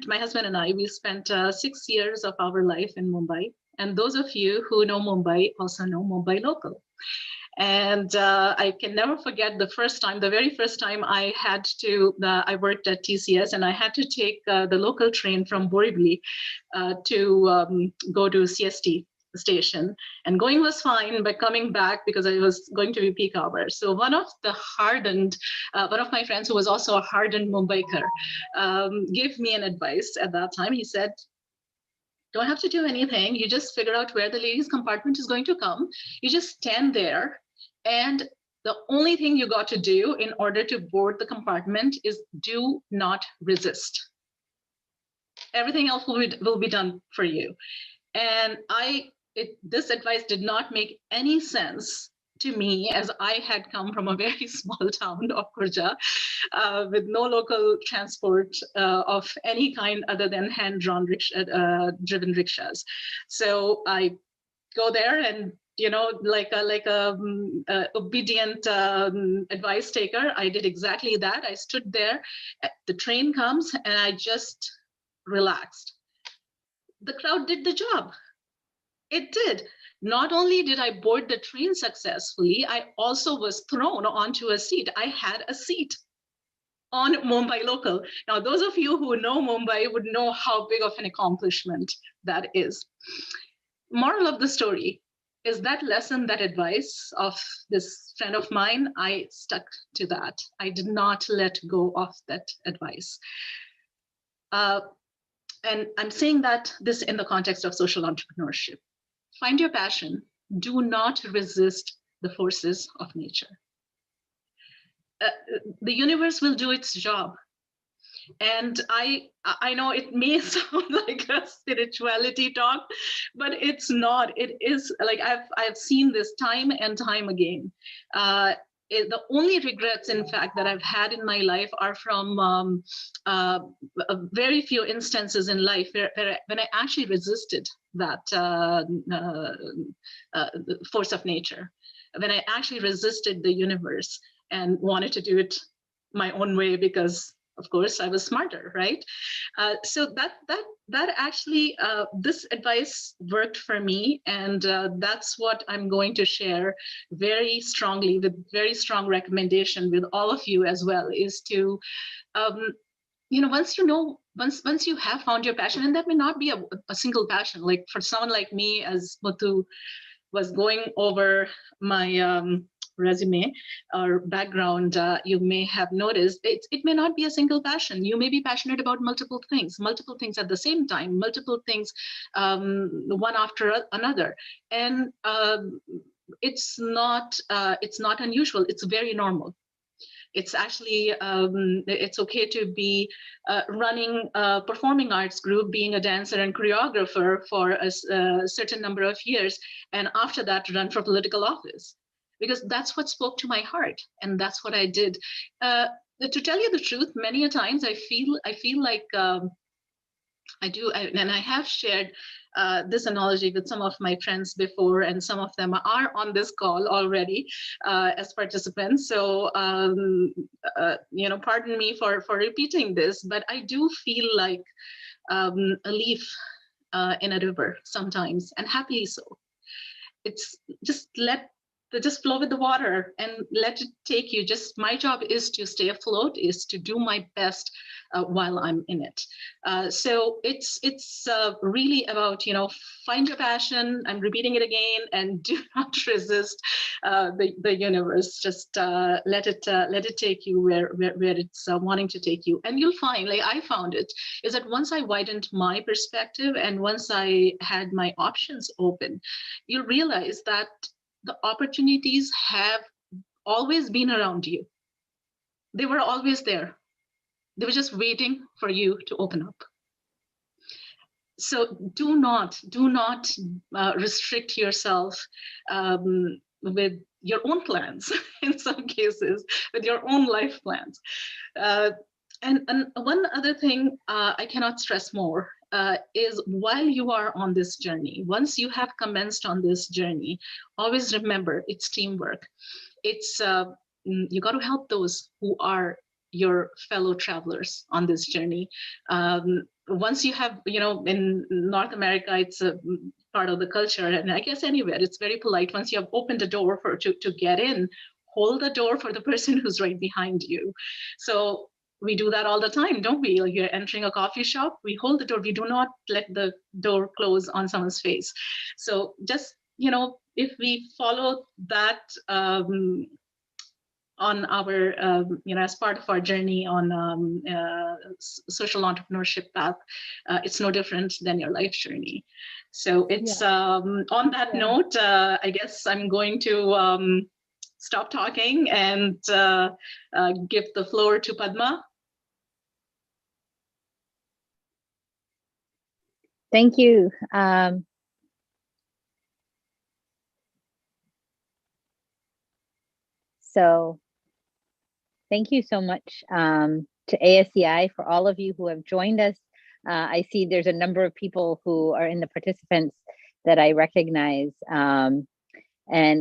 my husband and I, we spent 6 years of our life in Mumbai. And those of you who know Mumbai also know Mumbai local. And I can never forget the very first time I worked at TCS and I had to take the local train from Borivali to go to CST station, and going was fine, but coming back, because it was going to be peak hour. So one of my friends who was also a hardened Mumbaiker gave me an advice at that time. He said, don't have to do anything. You just figure out where the ladies' compartment is going to come. You just stand there, and the only thing you got to do in order to board the compartment is do not resist. Everything else will be done for you. And this advice did not make any sense to me, as I had come from a very small town of Khurja with no local transport of any kind other than hand-drawn driven rickshaws. So I go there and, like a obedient advice taker, I did exactly that. I stood there, the train comes, and I just relaxed. The crowd did the job. It did. Not only did I board the train successfully, I also was thrown onto a seat. I had a seat on Mumbai local. Now, those of you who know Mumbai would know how big of an accomplishment that is. Moral of the story is that lesson, that advice of this friend of mine, I stuck to that. I did not let go of that advice. And I'm saying this in the context of social entrepreneurship. Find your passion. Do not resist the forces of nature. The universe will do its job. And I know it may sound like a spirituality talk, but it's not. It is like I've seen this time and time again. The only regrets, in fact, that I've had in my life are from very few instances in life when I actually resisted that force of nature, when I actually resisted the universe and wanted to do it my own way because, of course, I was smarter, right? So that actually, this advice worked for me, and that's what I'm going to share very strongly, with very strong recommendation with all of you as well, is to, once you have found your passion, and that may not be a single passion, like for someone like me, as Muthu was going over my resume or background, you may have noticed it may not be a single passion. You may be passionate about multiple things at the same time, multiple things one after another, and it's not unusual. It's very normal. It's actually it's okay to be running a performing arts group, being a dancer and choreographer for a certain number of years, and after that run for political office, because that's what spoke to my heart, and that's what I did. To tell you the truth, many a times I feel like I do, and I have shared this analogy with some of my friends before, and some of them are on this call already as participants. So, pardon me for repeating this, but I do feel like a leaf in a river sometimes, and happily so. It's just flow with the water and let it take you. Just my job is to stay afloat, is to do my best while I'm in it. So it's really about, find your passion. I'm repeating it again, and do not resist the universe. Just let it take you where it's wanting to take you. And you'll find, like I found it, is that once I widened my perspective and once I had my options open, you'll realize that the opportunities have always been around you. They were always there. They were just waiting for you to open up. So do not restrict yourself with your own plans, in some cases, with your own life plans. And one other thing I cannot stress more is while you are on this journey, once you have commenced on this journey, always remember it's teamwork. It's you got to help those who are your fellow travelers on this journey. Once you have, in North America, it's a part of the culture, and I guess anywhere, it's very polite. Once you have opened a door to get in, hold the door for the person who's right behind you. So we do that all the time, don't we? Like you're entering a coffee shop, we hold the door. We do not let the door close on someone's face. So just, if we follow that on our, as part of our journey on social entrepreneurship path, it's no different than your life journey. So it's on that note, I guess I'm going to stop talking and give the floor to Padma. Thank you. So thank you so much to ASCI for all of you who have joined us. I see there's a number of people who are in the participants that I recognize. And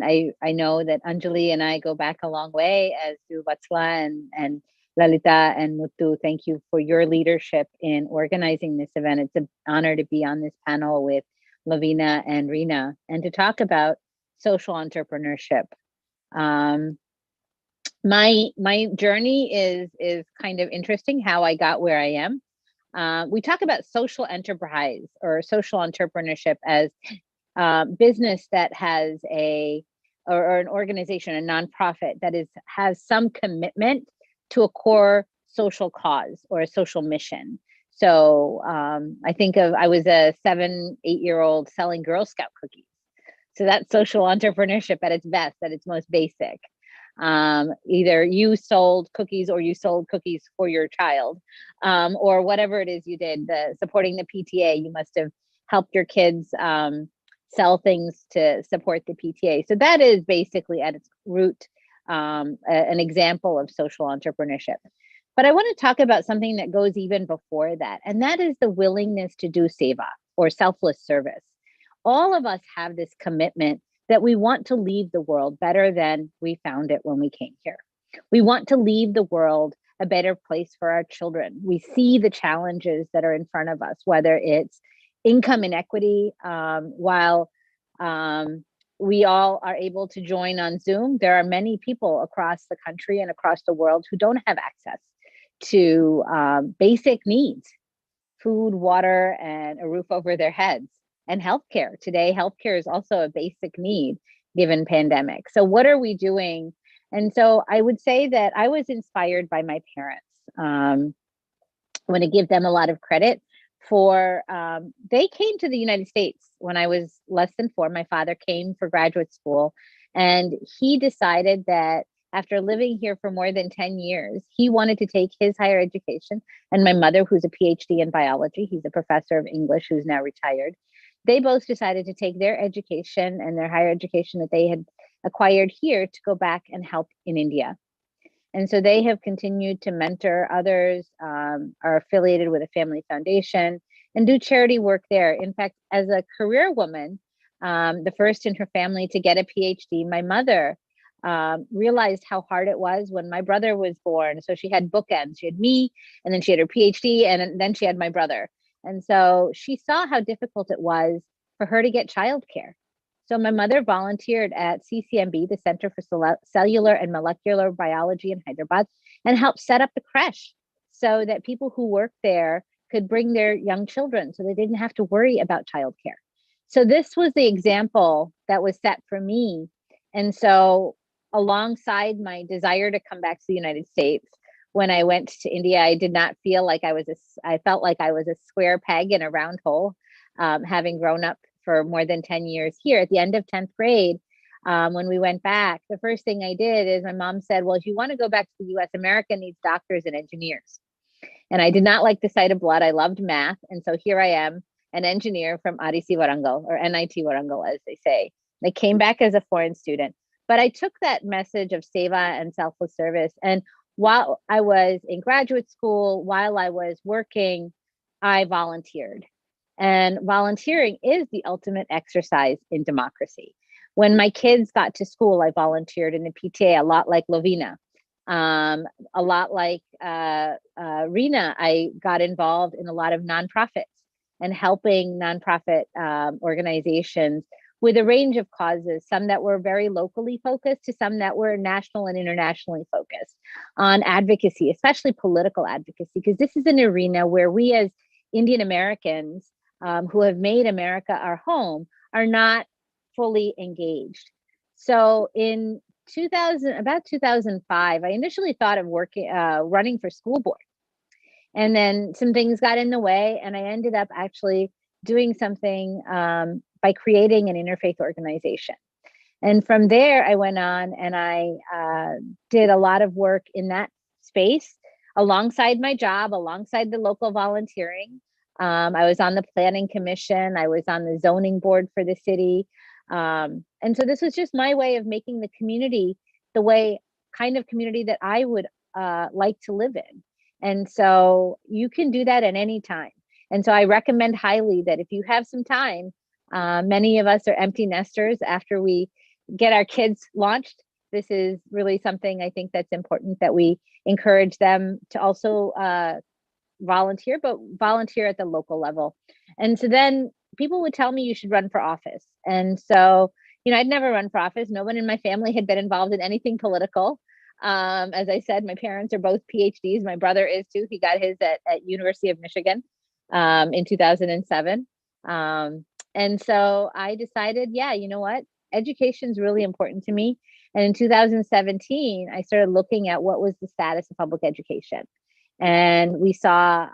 I know that Anjali and I go back a long way, as do Vatsala and Lalita and Muthu. Thank you for your leadership in organizing this event. It's an honor to be on this panel with Lavina and Rina and to talk about social entrepreneurship. My journey is kind of interesting, how I got where I am. We talk about social enterprise or social entrepreneurship as business that has or an organization, a nonprofit that has some commitment to a core social cause or a social mission. So I think I was a 7-8-year-old selling Girl Scout cookies. So that's social entrepreneurship at its best, at its most basic. Either you sold cookies or you sold cookies for your child, or whatever it is you did, supporting the PTA, you must have helped your kids sell things to support the PTA. So that is basically at its root an example of social entrepreneurship. But I want to talk about something that goes even before that, and that is the willingness to do seva or selfless service. All of us have this commitment that we want to leave the world better than we found it when we came here. We want to leave the world a better place for our children. We see the challenges that are in front of us, whether it's income inequity. While we all are able to join on Zoom, there are many people across the country and across the world who don't have access to basic needs, food, water, and a roof over their heads. And healthcare. Today, healthcare is also a basic need given pandemic. So what are we doing? And so I would say that I was inspired by my parents. I want to give them a lot of credit for, they came to the United States when I was less than 4. My father came for graduate school, and he decided that after living here for more than 10 years, he wanted to take his higher education. And my mother, who's a PhD in biology, he's a professor of English who's now retired. They both decided to take their education and their higher education that they had acquired here to go back and help in India. And so they have continued to mentor others, are affiliated with a family foundation, and do charity work there. In fact, as a career woman, the first in her family to get a PhD, my mother realized how hard it was when my brother was born. So she had bookends. She had me, and then she had her PhD, and then she had my brother. And so she saw how difficult it was for her to get childcare. So my mother volunteered at CCMB, the Center for Cellular and Molecular Biology in Hyderabad, and helped set up the creche so that people who worked there could bring their young children so they didn't have to worry about childcare. So this was the example that was set for me. And so alongside my desire to come back to the United States, when I went to India, I did not feel like I felt like I was a square peg in a round hole, having grown up for more than 10 years here. At the end of 10th grade, when we went back, the first thing I did is my mom said, well, if you want to go back to the US, America needs doctors and engineers. And I did not like the sight of blood. I loved math. And so here I am, an engineer from RIC Warangal, or NIT Warangal, as they say. I came back as a foreign student, but I took that message of seva and selfless service. And while I was in graduate school, while I was working, I volunteered. And volunteering is the ultimate exercise in democracy. When my kids got to school, I volunteered in the PTA, a lot like Lovina. A lot like Rena, I got involved in a lot of nonprofits and helping nonprofit organizations with a range of causes, some that were very locally focused to some that were national and internationally focused on advocacy, especially political advocacy, because this is an arena where we as Indian Americans who have made America our home are not fully engaged. So in 2005, I initially thought of running for school board. And then some things got in the way, and I ended up actually doing something by creating an interfaith organization. And from there, I went on and I did a lot of work in that space alongside my job, alongside the local volunteering. I was on the planning commission. I was on the zoning board for the city. And so this was just my way of making the community the kind of community that I would like to live in. And so you can do that at any time. And so I recommend highly that if you have some time, many of us are empty nesters after we get our kids launched. This is really something I think that's important, that we encourage them to also volunteer, but volunteer at the local level. And so then people would tell me you should run for office. And so, I'd never run for office. No one in my family had been involved in anything political. As I said, my parents are both PhDs. My brother is too. He got his at University of Michigan in 2007. And so I decided, you know what? Education is really important to me. And in 2017, I started looking at what was the status of public education. And we saw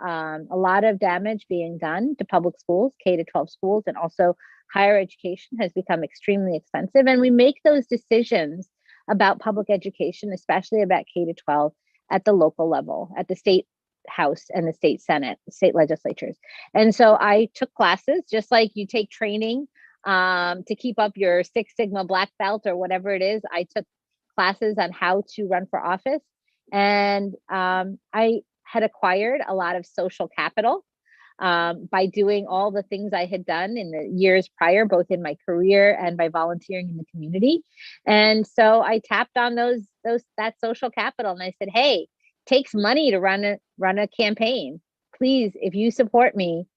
a lot of damage being done to public schools, K-12 schools, and also higher education has become extremely expensive. And we make those decisions about public education, especially about K-12 at the local level, at the state house and the state senate, state legislatures. And so I took classes, just like you take training to keep up your Six Sigma black belt or whatever it is. I took classes on how to run for office. And I had acquired a lot of social capital by doing all the things I had done in the years prior, both in my career and by volunteering in the community. And so I tapped on that social capital, and I said, hey, it takes money to run a campaign. Please, if you support me,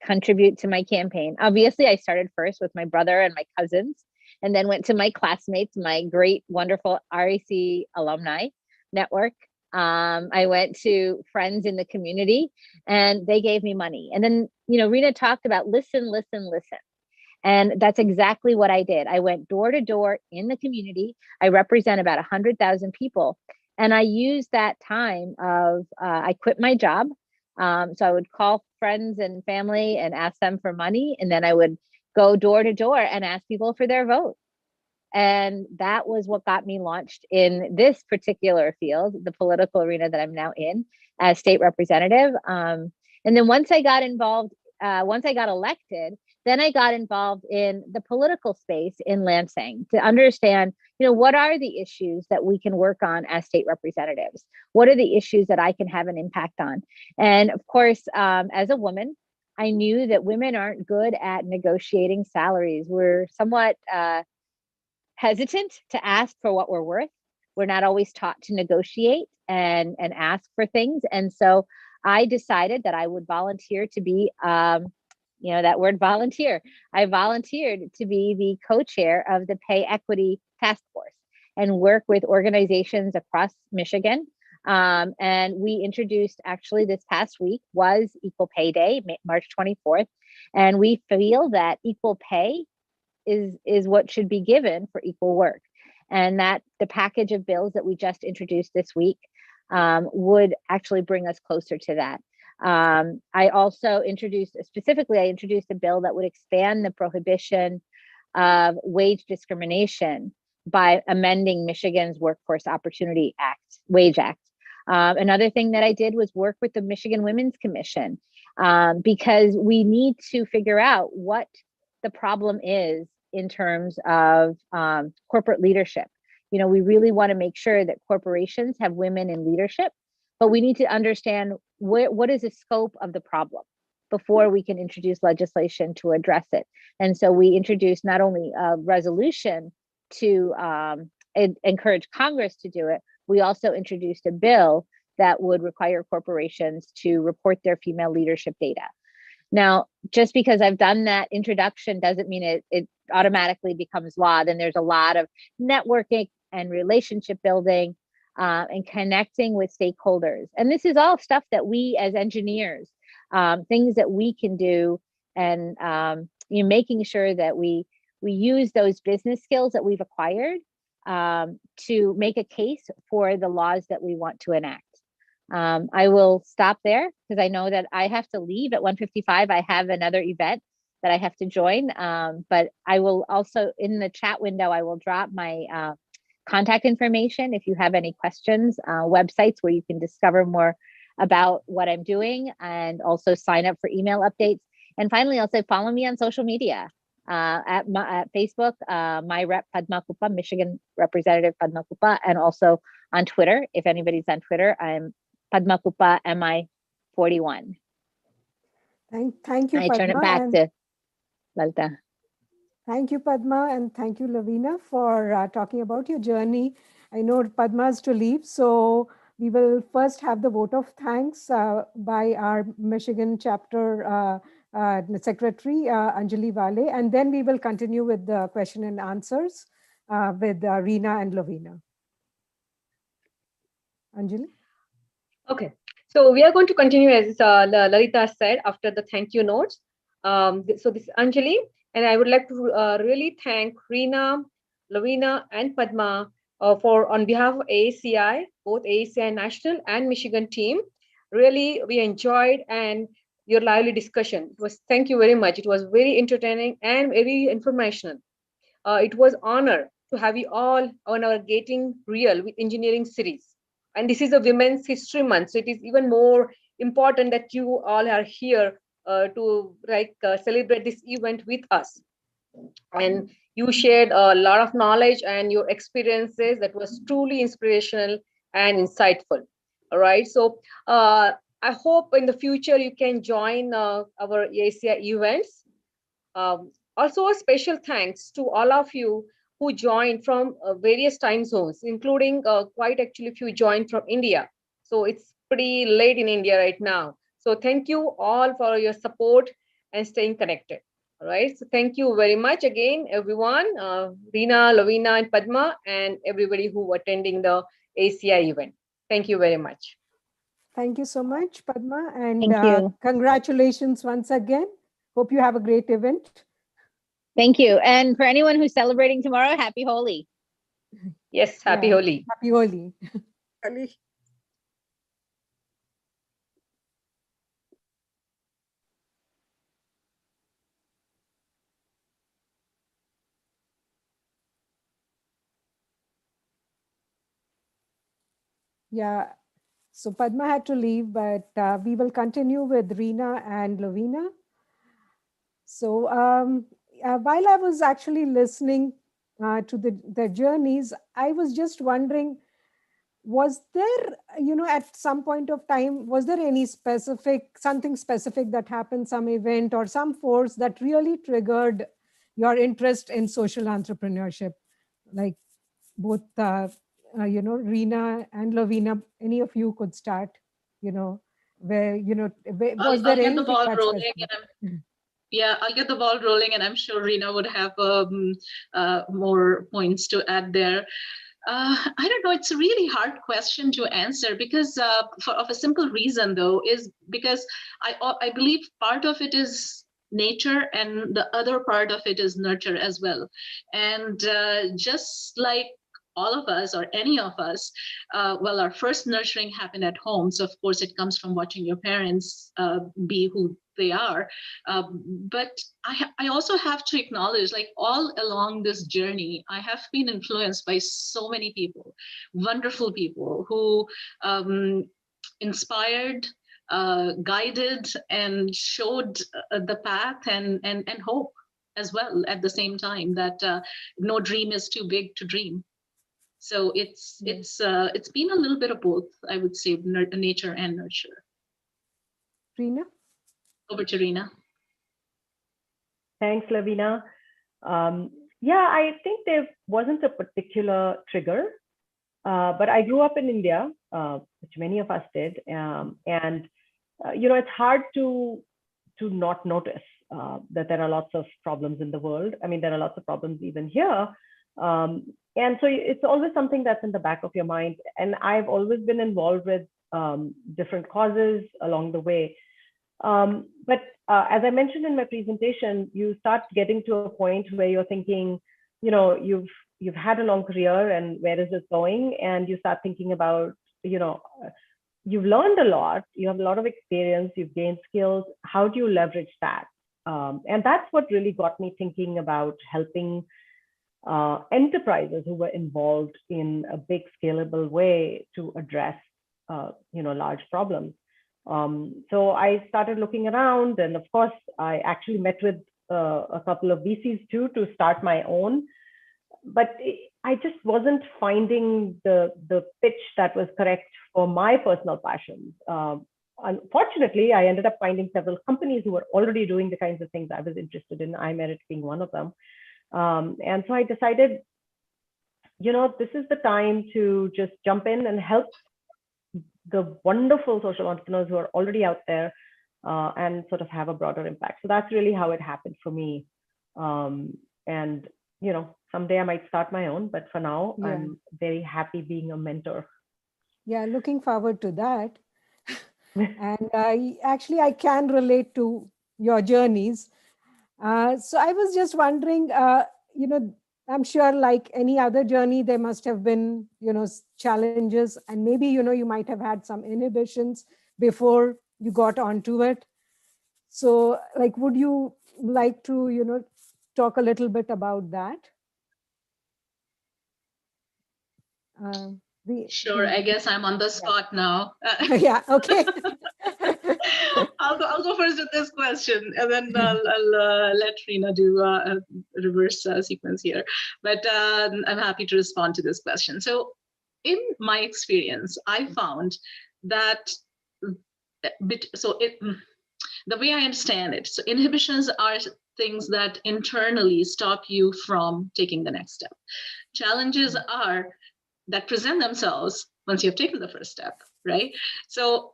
contribute to my campaign. Obviously, I started first with my brother and my cousins, and then went to my classmates, my great, wonderful REC alumni network. I went to friends in the community, and they gave me money. And then, Rena talked about listen. And that's exactly what I did. I went door to door in the community. I represent about 100,000 people. And I used that time I quit my job. So I would call friends and family and ask them for money. And then I would go door to door and ask people for their vote. And that was what got me launched in this particular field, the political arena that I'm now in as state representative. And then once I got involved, once I got elected, then I got involved in the political space in Lansing to understand, what are the issues that we can work on as state representatives? What are the issues that I can have an impact on? And of course, as a woman, I knew that women aren't good at negotiating salaries. We're somewhat hesitant to ask for what we're worth. We're not always taught to negotiate and ask for things. And so I decided that I would volunteer to be, that word volunteer. I volunteered to be the co-chair of the Pay Equity Task Force and work with organizations across Michigan. And we introduced, actually this past week was Equal Pay Day, March 24th. And we feel that equal pay is what should be given for equal work. And that the package of bills that we just introduced this week would actually bring us closer to that. I also introduced a bill that would expand the prohibition of wage discrimination by amending Michigan's Workforce Opportunity Act, Wage Act. Another thing that I did was work with the Michigan Women's Commission because we need to figure out what the problem is in terms of corporate leadership. You know, we really want to make sure that corporations have women in leadership, but we need to understand what is the scope of the problem before we can introduce legislation to address it. And so we introduced not only a resolution to encourage Congress to do it, we also introduced a bill that would require corporations to report their female leadership data. Now, just because I've done that introduction doesn't mean it automatically becomes law. Then there's a lot of networking and relationship building and connecting with stakeholders. And this is all stuff that we as engineers, things that we can do, and making sure that we use those business skills that we've acquired to make a case for the laws that we want to enact. I will stop there because I know that I have to leave at 1:55. I have another event that I have to join, but I will also, in the chat window, I will drop my contact information if you have any questions, websites where you can discover more about what I'm doing, and also sign up for email updates. And finally, I'll say follow me on social media. At Facebook, my rep Padma Kupa, Michigan Representative Padma Kupa, and also on Twitter. If anybody's on Twitter, I'm Padma Kupa MI41. Thank you, I Padma. turn it back to Lalita. Thank you, Padma, and thank you, Lavina, for talking about your journey. I know Padma is to leave, so we will first have the vote of thanks by our Michigan chapter secretary, Anjali Vale, and then we will continue with the question and answers with Reena and Lavina. Anjali? Okay, so we are going to continue as Lalita said after the thank you notes. So this is Anjali, and I would like to really thank Reena, Lavina, and Padma for on behalf of AACI, both AACI National and Michigan team. Really, we enjoyed and your lively discussion. Thank you very much. It was very entertaining and very informational. It was honor to have you all on our Getting Real with Engineering series. And this is a Women's History Month, so it is even more important that you all are here to celebrate this event with us. And you shared a lot of knowledge and your experiences that was truly inspirational and insightful. All right, so I hope in the future you can join our AACI events. Also, a special thanks to all of you who joined from various time zones, including quite actually few joined from India. So it's pretty late in India right now. So thank you all for your support and staying connected. All right, so thank you very much again, everyone, Reena, Lavina, and Padma, and everybody who attending the AACI event. Thank you very much. Thank you so much, Padma, and congratulations once again. Hope you have a great event. Thank you. And for anyone who's celebrating tomorrow, happy Holi. Yes, happy Holi. Happy Holi. Holi. Yeah, so Padma had to leave, but we will continue with Reena and Lavina. So while I was actually listening to their journeys, I was just wondering, was there, at some point of time, was there any something specific that happened, some event or some force that really triggered your interest in social entrepreneurship? Like both, Reena and Lavina, any of you could start, where, was there anything that's specific? Yeah, I'll get the ball rolling, and I'm sure Reena would have more points to add there. I don't know, it's a really hard question to answer because of a simple reason, though, is because I believe part of it is nature and the other part of it is nurture as well. And just like all of us or any of us, our first nurturing happened at home. So of course it comes from watching your parents be who they are. But I also have to acknowledge, like all along this journey, I have been influenced by so many people, wonderful people who inspired, guided, and showed the path and hope as well at the same time, that no dream is too big to dream. So it's been a little bit of both, I would say, nature and nurture. Reena? Over to Reena. Thanks, Lavina. Yeah, I think there wasn't a particular trigger, but I grew up in India, which many of us did, and it's hard to not notice that there are lots of problems in the world. I mean, there are lots of problems even here. And so it's always something that's in the back of your mind. And I've always been involved with different causes along the way. But as I mentioned in my presentation, you start getting to a point where you're thinking, you've had a long career, and where is this going? And you start thinking about, you've learned a lot, you have a lot of experience, you've gained skills. How do you leverage that? And that's what really got me thinking about helping enterprises who were involved in a big scalable way to address large problems. So I started looking around, and of course I actually met with a couple of VCs too to start my own, but I just wasn't finding the pitch that was correct for my personal passions. Unfortunately, I ended up finding several companies who were already doing the kinds of things I was interested in, iMerit being one of them. And so I decided, this is the time to just jump in and help the wonderful social entrepreneurs who are already out there and sort of have a broader impact. So that's really how it happened for me. And, someday I might start my own, but for now, yeah, I'm very happy being a mentor. Yeah, looking forward to that. And I can relate to your journeys. So I was just wondering, I'm sure like any other journey, there must have been, challenges, and maybe, you might have had some inhibitions before you got onto it. So like, would you like to, talk a little bit about that? Sure, I guess I'm on the spot now. Yeah, okay. I'll go first with this question, and then I'll let Reena do a reverse sequence here. But I'm happy to respond to this question. So in my experience, I found that, the way I understand it, so inhibitions are things that internally stop you from taking the next step. Challenges are that present themselves once you've taken the first step, right? So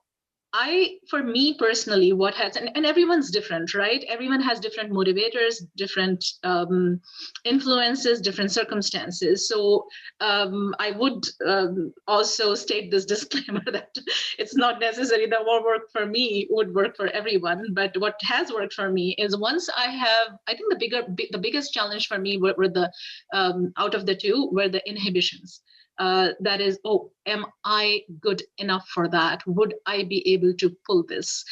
for me personally, what has, and everyone's different, right? Everyone has different motivators, different influences, different circumstances. So I would also state this disclaimer that it's not necessary that what worked for me would work for everyone. But what has worked for me is once I think the biggest challenge for me were the, out of the two, were the inhibitions. That is, am I good enough for that? Would I be able to pull this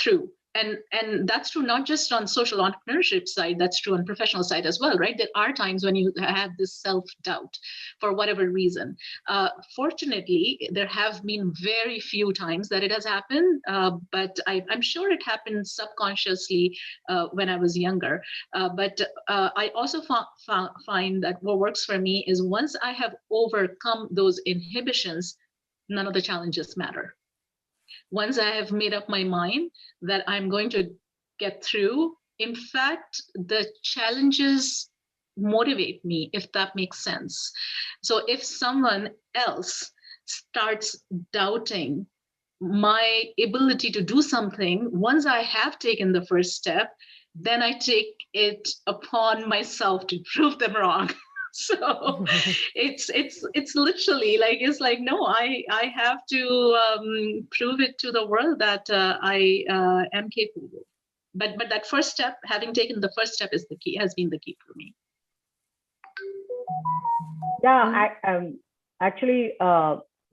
through? And that's true not just on social entrepreneurship side, that's true on professional side as well, right? There are times when you have this self-doubt for whatever reason. Fortunately, there have been very few times that it has happened, but I'm sure it happened subconsciously when I was younger. But I also find that what works for me is once I have overcome those inhibitions, none of the challenges matter. Once I have made up my mind that I'm going to get through, in fact, the challenges motivate me, if that makes sense. So if someone else starts doubting my ability to do something, once I have taken the first step, then I take it upon myself to prove them wrong. So it's literally like, no, I have to prove it to the world that I am capable. But that first step, having taken the first step, is the key, has been the key for me. Yeah, actually,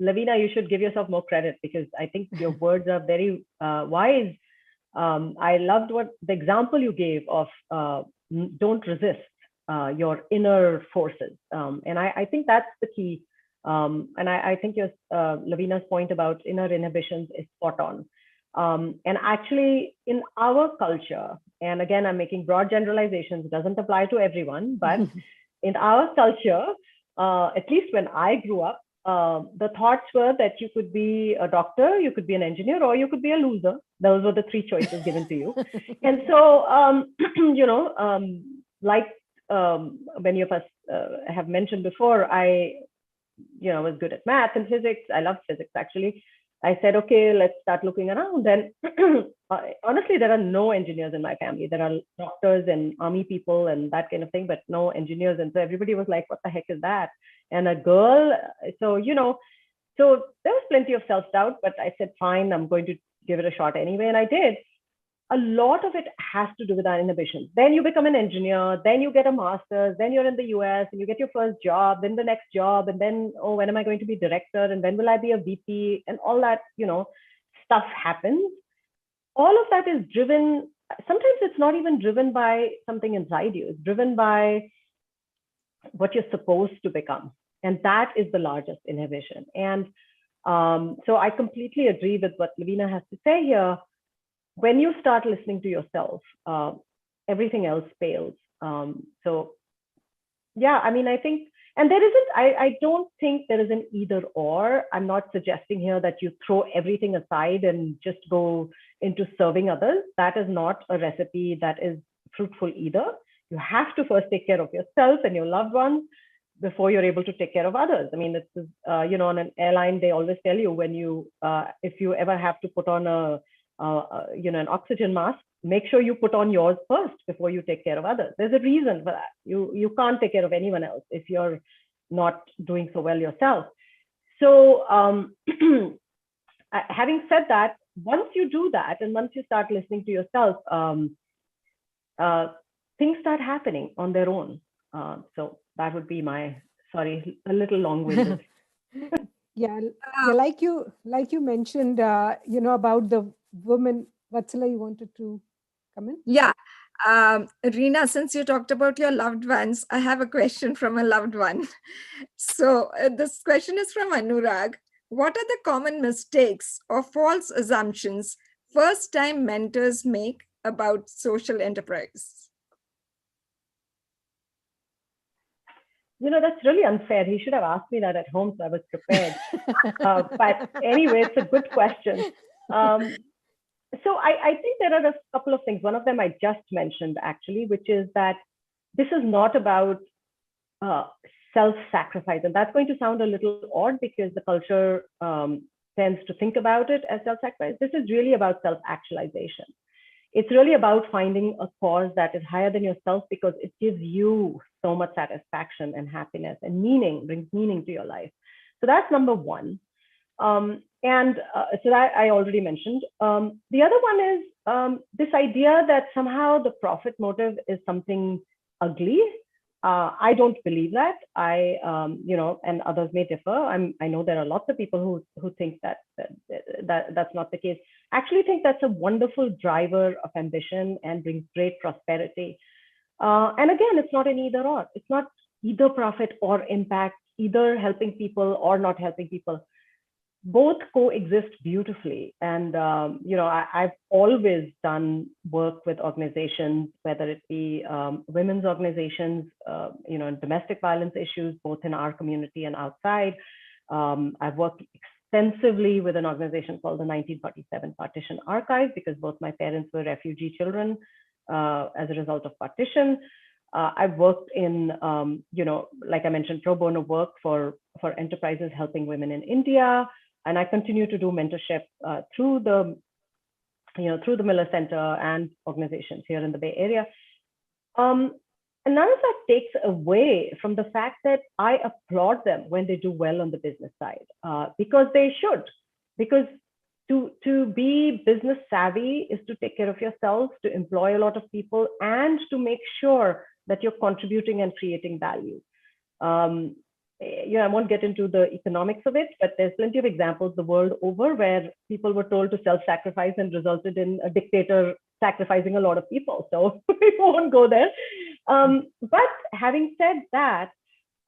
Lavina, you should give yourself more credit because I think your words are very wise. I loved what the example you gave of don't resist your inner forces. And I think that's the key. And I think your Lavina's point about inner inhibitions is spot on. And actually in our culture, and again, I'm making broad generalizations, it doesn't apply to everyone, but in our culture, at least when I grew up, the thoughts were that you could be a doctor, you could be an engineer, or you could be a loser. Those were the three choices given to you. And so, like many of us have mentioned before, I was good at math and physics. I love physics, actually. I said, okay, let's start looking around. And honestly, there are no engineers in my family. There are doctors and army people and that kind of thing, but no engineers. And so everybody was like, what the heck is that? And a girl, so there was plenty of self-doubt, but I said, fine, I'm going to give it a shot anyway. And I did. A lot of it has to do with our inhibitions. Then you become an engineer, then you get a master's, then you're in the US and you get your first job, then the next job, and then, oh, when am I going to be director? And when will I be a VP? And all that, stuff happens. All of that is driven, sometimes it's not even driven by something inside you. It's driven by what you're supposed to become. And that is the largest inhibition. And so I completely agree with what Lavina has to say here. When you start listening to yourself, everything else fails. So yeah, I mean, I think, and there isn't, I don't think there is an either or. I'm not suggesting here that you throw everything aside and just go into serving others. That is not a recipe that is fruitful either. You have to first take care of yourself and your loved ones before you're able to take care of others. I mean, this is, on an airline, they always tell you when you, if you ever have to put on an oxygen mask, make sure you put on yours first before you take care of others. There's a reason for that. You can't take care of anyone else if you're not doing so well yourself. So having said that, once you do that, and once you start listening to yourself, things start happening on their own. So that would be my, sorry, a little long-winded. Yeah, like you mentioned, about the woman. Vatsala, you wanted to come in? Yeah. Reena, since you talked about your loved ones, I have a question from a loved one. So this question is from Anurag. What are the common mistakes or false assumptions first-time mentors make about social enterprise? That's really unfair. He should have asked me that at home, so I was prepared. But anyway, it's a good question. So I think there are a couple of things. One of them I just mentioned, actually, which is that this is not about self-sacrifice. And that's going to sound a little odd because the culture tends to think about it as self-sacrifice. This is really about self-actualization. It's really about finding a cause that is higher than yourself because it gives you so much satisfaction and happiness and meaning, brings meaning to your life. So that's number one. So that I already mentioned. The other one is this idea that somehow the profit motive is something ugly. I don't believe that. And others may differ. I know there are lots of people who think that's not the case. I actually think that's a wonderful driver of ambition and brings great prosperity. And again, it's not an either or. It's not either profit or impact, either helping people or not helping people. Both coexist beautifully. And, I've always done work with organizations, whether it be women's organizations, domestic violence issues, both in our community and outside. I've worked extensively with an organization called the 1947 Partition Archive because both my parents were refugee children as a result of partition. I've worked in, like I mentioned, pro bono work for enterprises helping women in India. And I continue to do mentorship through the Miller Center and organizations here in the Bay Area. And none of that takes away from the fact that I applaud them when they do well on the business side, because they should. Because to be business savvy is to take care of yourself, to employ a lot of people, and to make sure that you're contributing and creating value. I won't get into the economics of it, but there's plenty of examples the world over where people were told to self-sacrifice and resulted in a dictator sacrificing a lot of people. So we won't go there. But having said that,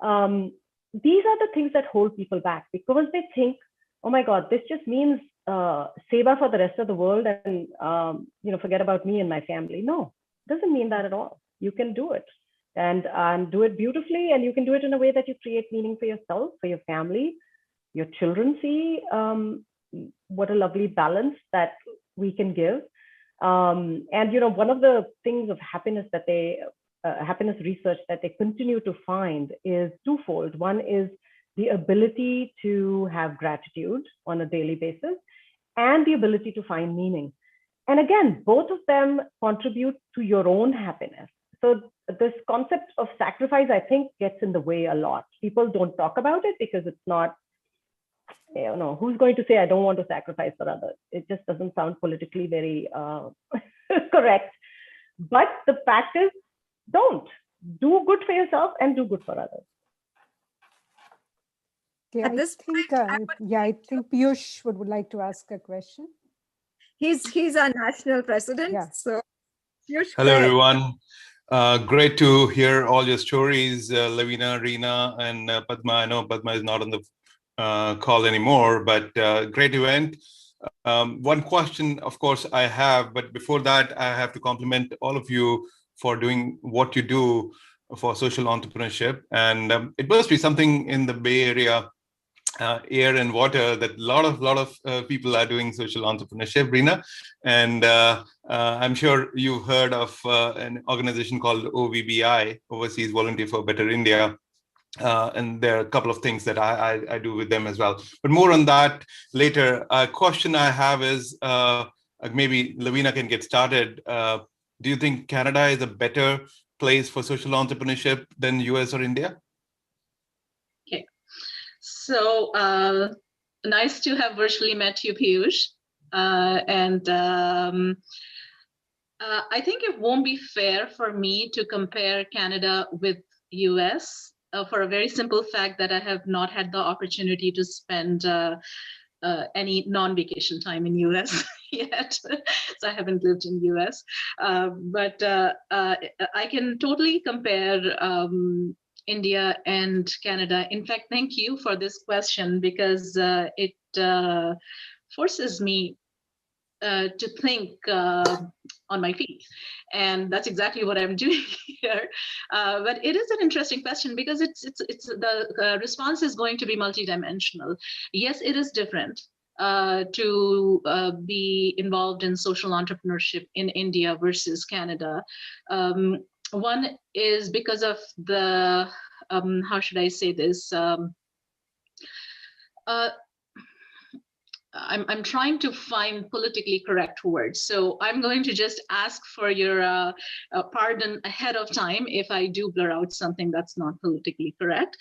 these are the things that hold people back because they think, oh my God, this just means seva for the rest of the world and forget about me and my family. No, it doesn't mean that at all. You can do it. And do it beautifully, and you can do it in a way that you create meaning for yourself, for your family. Your children see what a lovely balance that we can give. And one of the things of happiness that happiness research that they continue to find is twofold. One is the ability to have gratitude on a daily basis, and the ability to find meaning. And again, both of them contribute to your own happiness. So this concept of sacrifice, I think, gets in the way a lot. People don't talk about it because it's not, who's going to say, I don't want to sacrifice for others? It just doesn't sound politically very correct. But the fact is, don't. Do good for yourself and do good for others. Okay, I think Piyush would like to ask a question. He's our national president. Yeah. So Piyush, hello, everyone. Great to hear all your stories, Lavina, Reena, and Padma. I know Padma is not on the call anymore, but great event. One question, of course, I have, but before that, I have to compliment all of you for doing what you do for social entrepreneurship. And it must be something in the Bay Area, air and water, that a lot of people are doing social entrepreneurship, Reena. And I'm sure you've heard of an organization called OVBI, Overseas Volunteer for Better India. And there are a couple of things that I do with them as well. But more on that later. A question I have is, maybe Lavina can get started. Do you think Canada is a better place for social entrepreneurship than US or India? Okay. So nice to have virtually met you, Piyush. I think it won't be fair for me to compare Canada with US for a very simple fact that I have not had the opportunity to spend any non-vacation time in US yet. So I haven't lived in US. But I can totally compare India and Canada. In fact, thank you for this question because it forces me to think on my feet. And that's exactly what I'm doing here. But it is an interesting question because the response is going to be multidimensional. Yes, it is different to be involved in social entrepreneurship in India versus Canada. One is because of the, how should I say this? I'm trying to find politically correct words. So I'm going to just ask for your pardon ahead of time if I do blur out something that's not politically correct.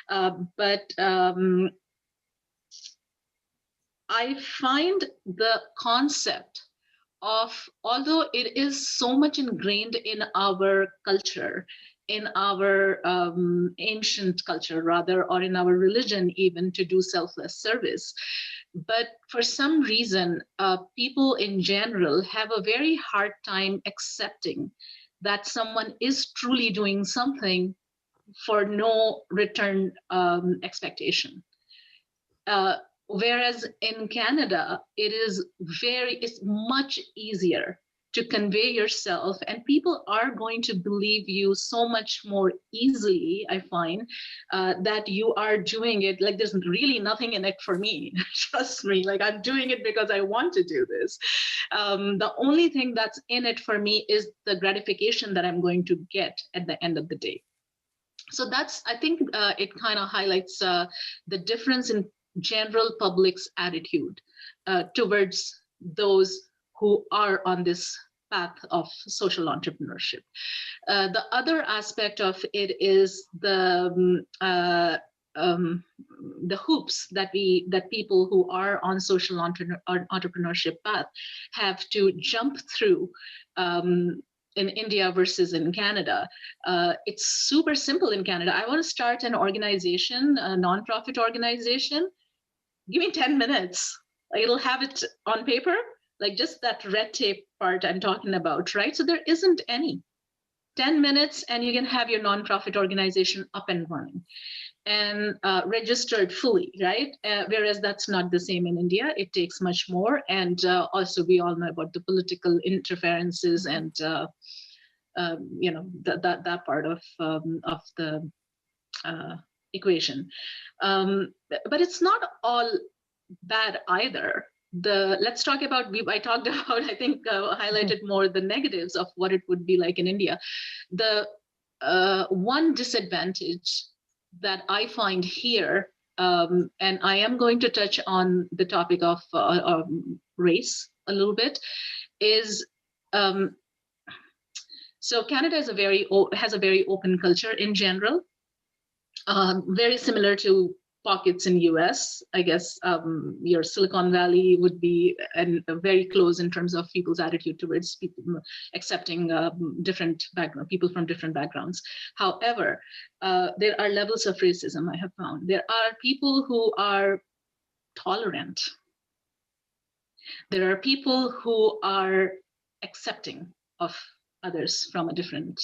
But I find the concept of, although it is so much ingrained in our culture, in our ancient culture rather, or in our religion even, to do selfless service. But for some reason, people in general have a very hard time accepting that someone is truly doing something for no return expectation. Whereas in Canada, it's much easier to convey yourself, and people are going to believe you so much more easily, I find, that you are doing it like there's really nothing in it for me. Trust me, like I'm doing it because I want to do this. The only thing that's in it for me is the gratification that I'm going to get at the end of the day. So that's, I think it kind of highlights the difference in general public's attitude towards those who are on this path of social entrepreneurship. The other aspect of it is the hoops that people who are on social entrepreneurship path have to jump through in India versus in Canada. It's super simple in Canada. I want to start an organization, a nonprofit organization. Give me 10 minutes. Like, it'll have it on paper, like just that red tape part I'm talking about, right? So there isn't any. 10 minutes and you can have your nonprofit organization up and running and registered fully, right? Whereas that's not the same in India. It takes much more. And also we all know about the political interferences and that part of the equation. But it's not all bad either. Let's talk about, I talked about, I think highlighted more the negatives of what it would be like in India. The one disadvantage that I find here, and I am going to touch on the topic of race a little bit, is so Canada is has a very open culture in general, very similar to pockets in US. I guess your Silicon Valley would be very close in terms of people's attitude towards people accepting different people from different backgrounds. However, there are levels of racism I have found. There are people who are tolerant. There are people who are accepting of others from a different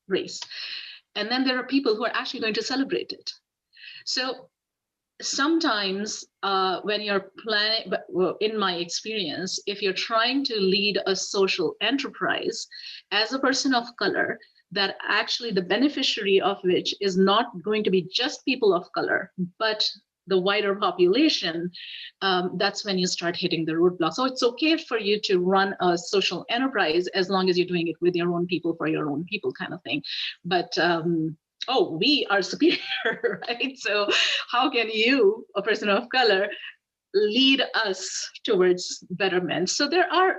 race. And then there are people who are actually going to celebrate it. So sometimes when you're planning, in my experience, if you're trying to lead a social enterprise as a person of color, that actually the beneficiary of which is not going to be just people of color, but the wider population, that's when you start hitting the roadblock. So it's okay for you to run a social enterprise as long as you're doing it with your own people for your own people kind of thing. But oh, we are superior, right? So how can you, a person of color, lead us towards betterment? So there are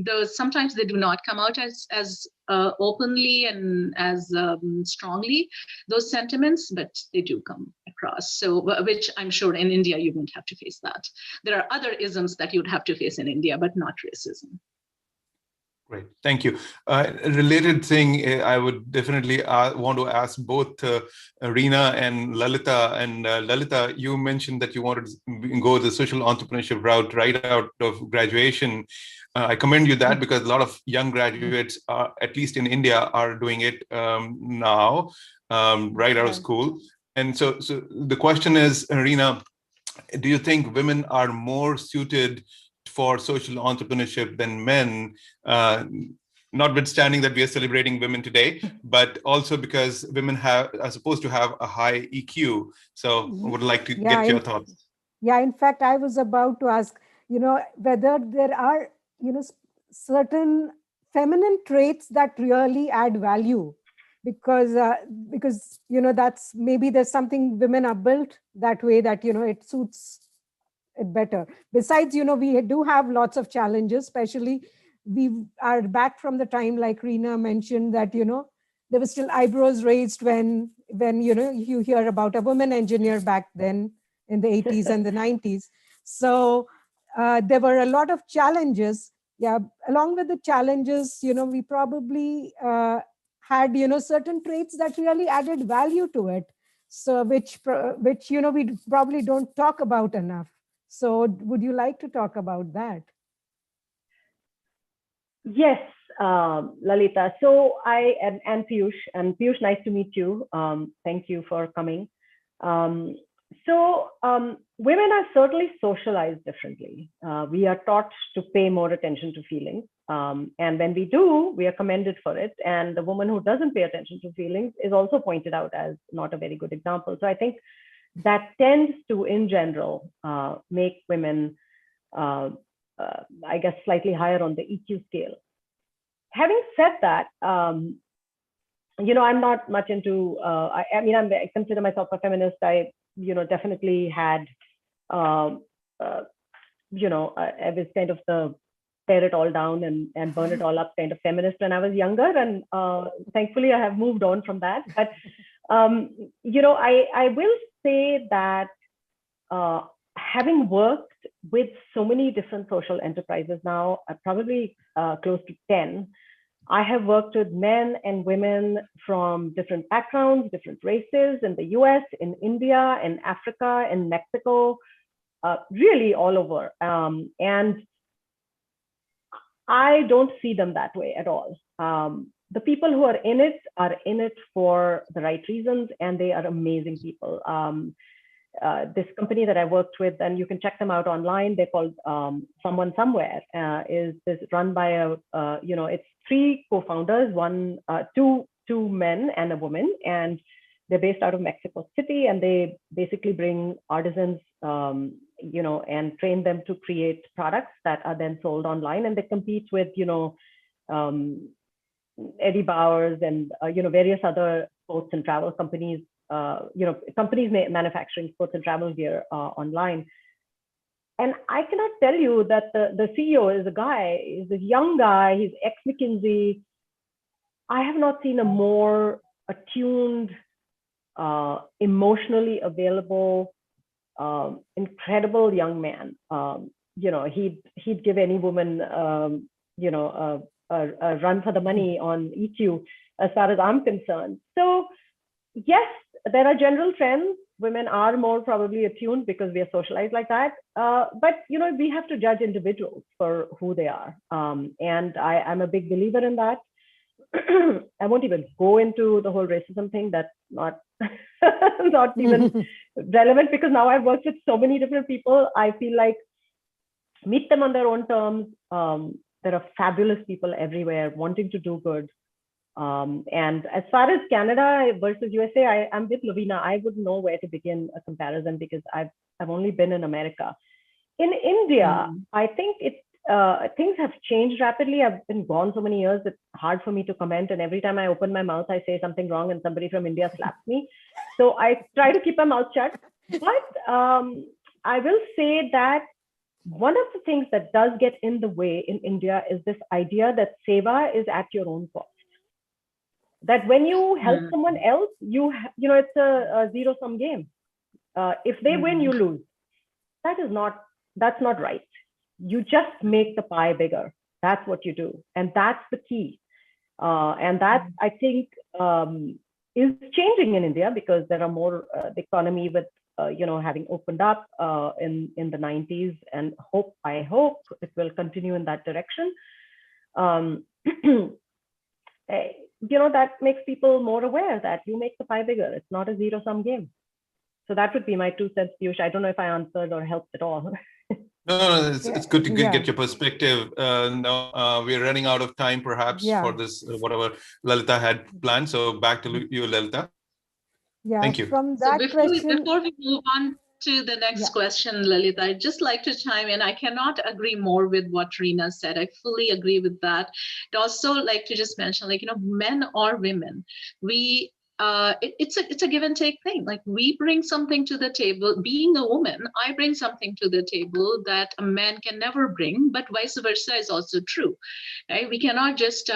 those, sometimes they do not come out as openly and as strongly, those sentiments, but they do come across. So, which I'm sure in India, you won't have to face that. There are other isms that you'd have to face in India, but not racism. Great, thank you. A related thing, I would definitely want to ask both Reena and Lalita. And Lalita, you mentioned that you wanted to go the social entrepreneurship route right out of graduation. I commend you that, because a lot of young graduates, at least in India, are doing it now, right out of school. And so the question is, Reena, do you think women are more suited for social entrepreneurship than men, notwithstanding that we are celebrating women today, but also because women are supposed to have a high EQ. So I would like to get your thoughts. Yeah, in fact, I was about to ask, whether there are, certain feminine traits that really add value, because that's maybe there's something women are built that way that, it suits it better. Besides, we do have lots of challenges, especially we are back from the time, like Reena mentioned, that, there was still eyebrows raised when you hear about a woman engineer back then in the 80s and the 90s. So there were a lot of challenges. Yeah, along with the challenges, we probably had, certain traits that really added value to it. So which we probably don't talk about enough. So would you like to talk about that? Yes, Lalita. So I am, and Piyush, nice to meet you. Thank you for coming. Women are certainly socialized differently. We are taught to pay more attention to feelings. And when we do, we are commended for it. And the woman who doesn't pay attention to feelings is also pointed out as not a very good example. So I think that tends to, in general, make women, I guess, slightly higher on the EQ scale. Having said that, I'm not much into, I consider myself a feminist. I, definitely had, I was kind of the tear it all down and burn it all up kind of feminist when I was younger. And thankfully, I have moved on from that. But, I will say that having worked with so many different social enterprises now, probably close to 10, I have worked with men and women from different backgrounds, different races in the US, in India, in Africa, in Mexico, really all over. And I don't see them that way at all. The people who are in it for the right reasons, and they are amazing people. This company that I worked with, and you can check them out online, they're called Someone Somewhere, is run by it's 3 co-founders, two men and a woman, and they're based out of Mexico City, and they basically bring artisans, and train them to create products that are then sold online, and they compete with, Eddie Bowers and, various other sports and travel companies, companies manufacturing sports and travel gear online. And I cannot tell you that the CEO is a young guy, he's ex-McKinsey. I have not seen a more attuned, emotionally available, incredible young man. He'd give any woman, a run for the money on EQ, as far as I'm concerned. So yes, there are general trends. Women are more probably attuned because we are socialized like that. But we have to judge individuals for who they are. And I'm a big believer in that. I won't even go into the whole racism thing. That's not not even relevant, because now I've worked with so many different people. I feel like meet them on their own terms. There are fabulous people everywhere wanting to do good. And as far as Canada versus USA, I'm with Lavina. I wouldn't know where to begin a comparison because I've only been in America. In India, I think things have changed rapidly. I've been gone so many years, it's hard for me to comment. And every time I open my mouth, I say something wrong and somebody from India slaps me. So I try to keep my mouth shut. But I will say that one of the things that does get in the way in India is this idea that seva is at your own cost. That when you help someone else, it's a zero-sum game. If they win, you lose. That's not right. You just make the pie bigger. That's what you do. And that's the key. And that, I think, is changing in India because there are more, the economy with, having opened up in the 90s, and I hope it will continue in that direction. That makes people more aware that you make the pie bigger. It's not a zero-sum game. So that would be my 2 cents, Piyush. I don't know if I answered or helped at all. No, it's good to get your perspective. We're running out of time, perhaps, for this, whatever Lalita had planned. So back to you, Lalita. Yeah, thank you. From that before we move on to the next question, Lalita, I'd just like to chime in. I cannot agree more with what Reena said. I fully agree with that. I'd also like to just mention, men or women, it's a give and take thing. Like, we bring something to the table. Being a woman, I bring something to the table that a man can never bring, but vice versa is also true, right? We cannot just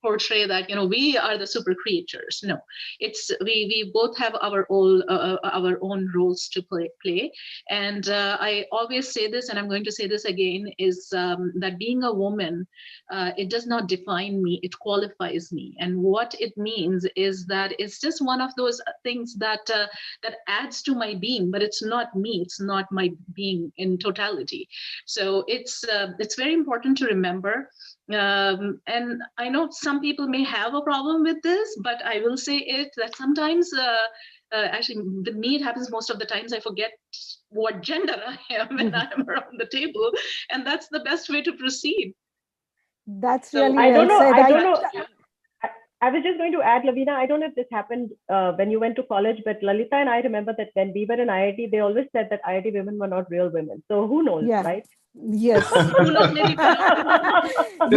portray that, we are the super creatures. No, it's we both have our own roles to play. And I always say this, and I'm going to say this again, is that being a woman, it does not define me, it qualifies me. And what it means is that it's just one of those things that adds to my being, but it's not me, it's not my being in totality. So it's very important to remember. And I know some people may have a problem with this, but I will say that sometimes actually with me, it happens most of the times I forget what gender I am when I'm around the table, and that's the best way to proceed. That's so really I don't know. I was just going to add, Lavina, I don't know if this happened when you went to college, but Lalita and I remember that when we were in IIT, they always said that IIT women were not real women. So who knows, right? Yes. This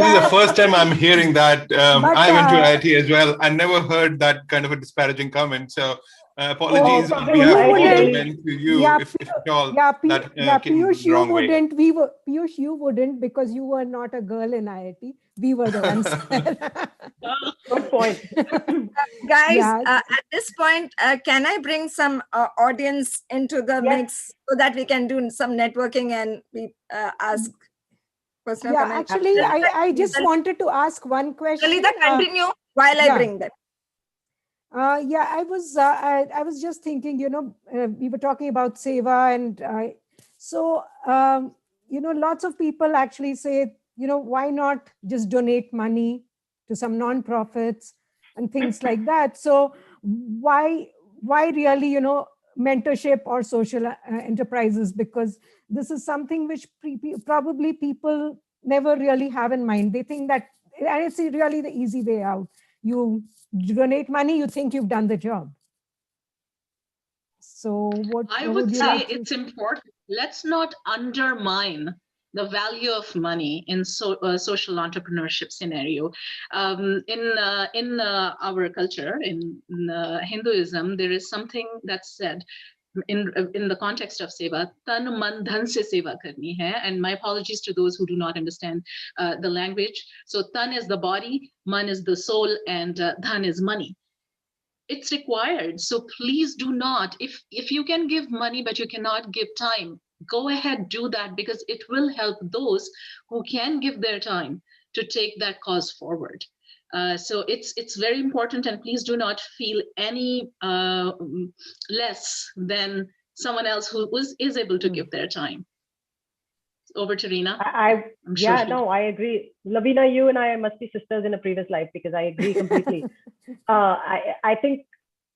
is the first time I'm hearing that. I went to IIT as well. I never heard that kind of a disparaging comment. So apologies on behalf of all the men to you, if at all, that came Piyush, the wrong way. Piyush, you wouldn't, because you were not a girl in IIT. We were the ones. Good point. Guys, at this point, can I bring some audience into the mix so that we can do some networking and we ask personal yeah, comment. actually, I just wanted to ask one question. Lalita, continue while I bring that. Yeah, I was just thinking, we were talking about seva, and so lots of people actually say, why not just donate money to some non-profits and things like that. So why really, mentorship or social enterprises? Because this is something which probably people never really have in mind. They think that, and it's really the easy way out. You donate money, you think you've done the job. So what I would say it's important. Let's not undermine the value of money in social entrepreneurship scenario. In our culture, in Hinduism, there is something that's said in the context of seva, tan man dhan se seva karni hai. And my apologies to those who do not understand the language. So tan is the body, man is the soul, and dhan is money. It's required. So please do not, if you can give money but you cannot give time, go ahead, do that, because it will help those who can give their time to take that cause forward. So it's very important, and please do not feel any less than someone else who is able to give their time. Over to Reena. I agree. Lavina, you and I must be sisters in a previous life, because I agree completely. I think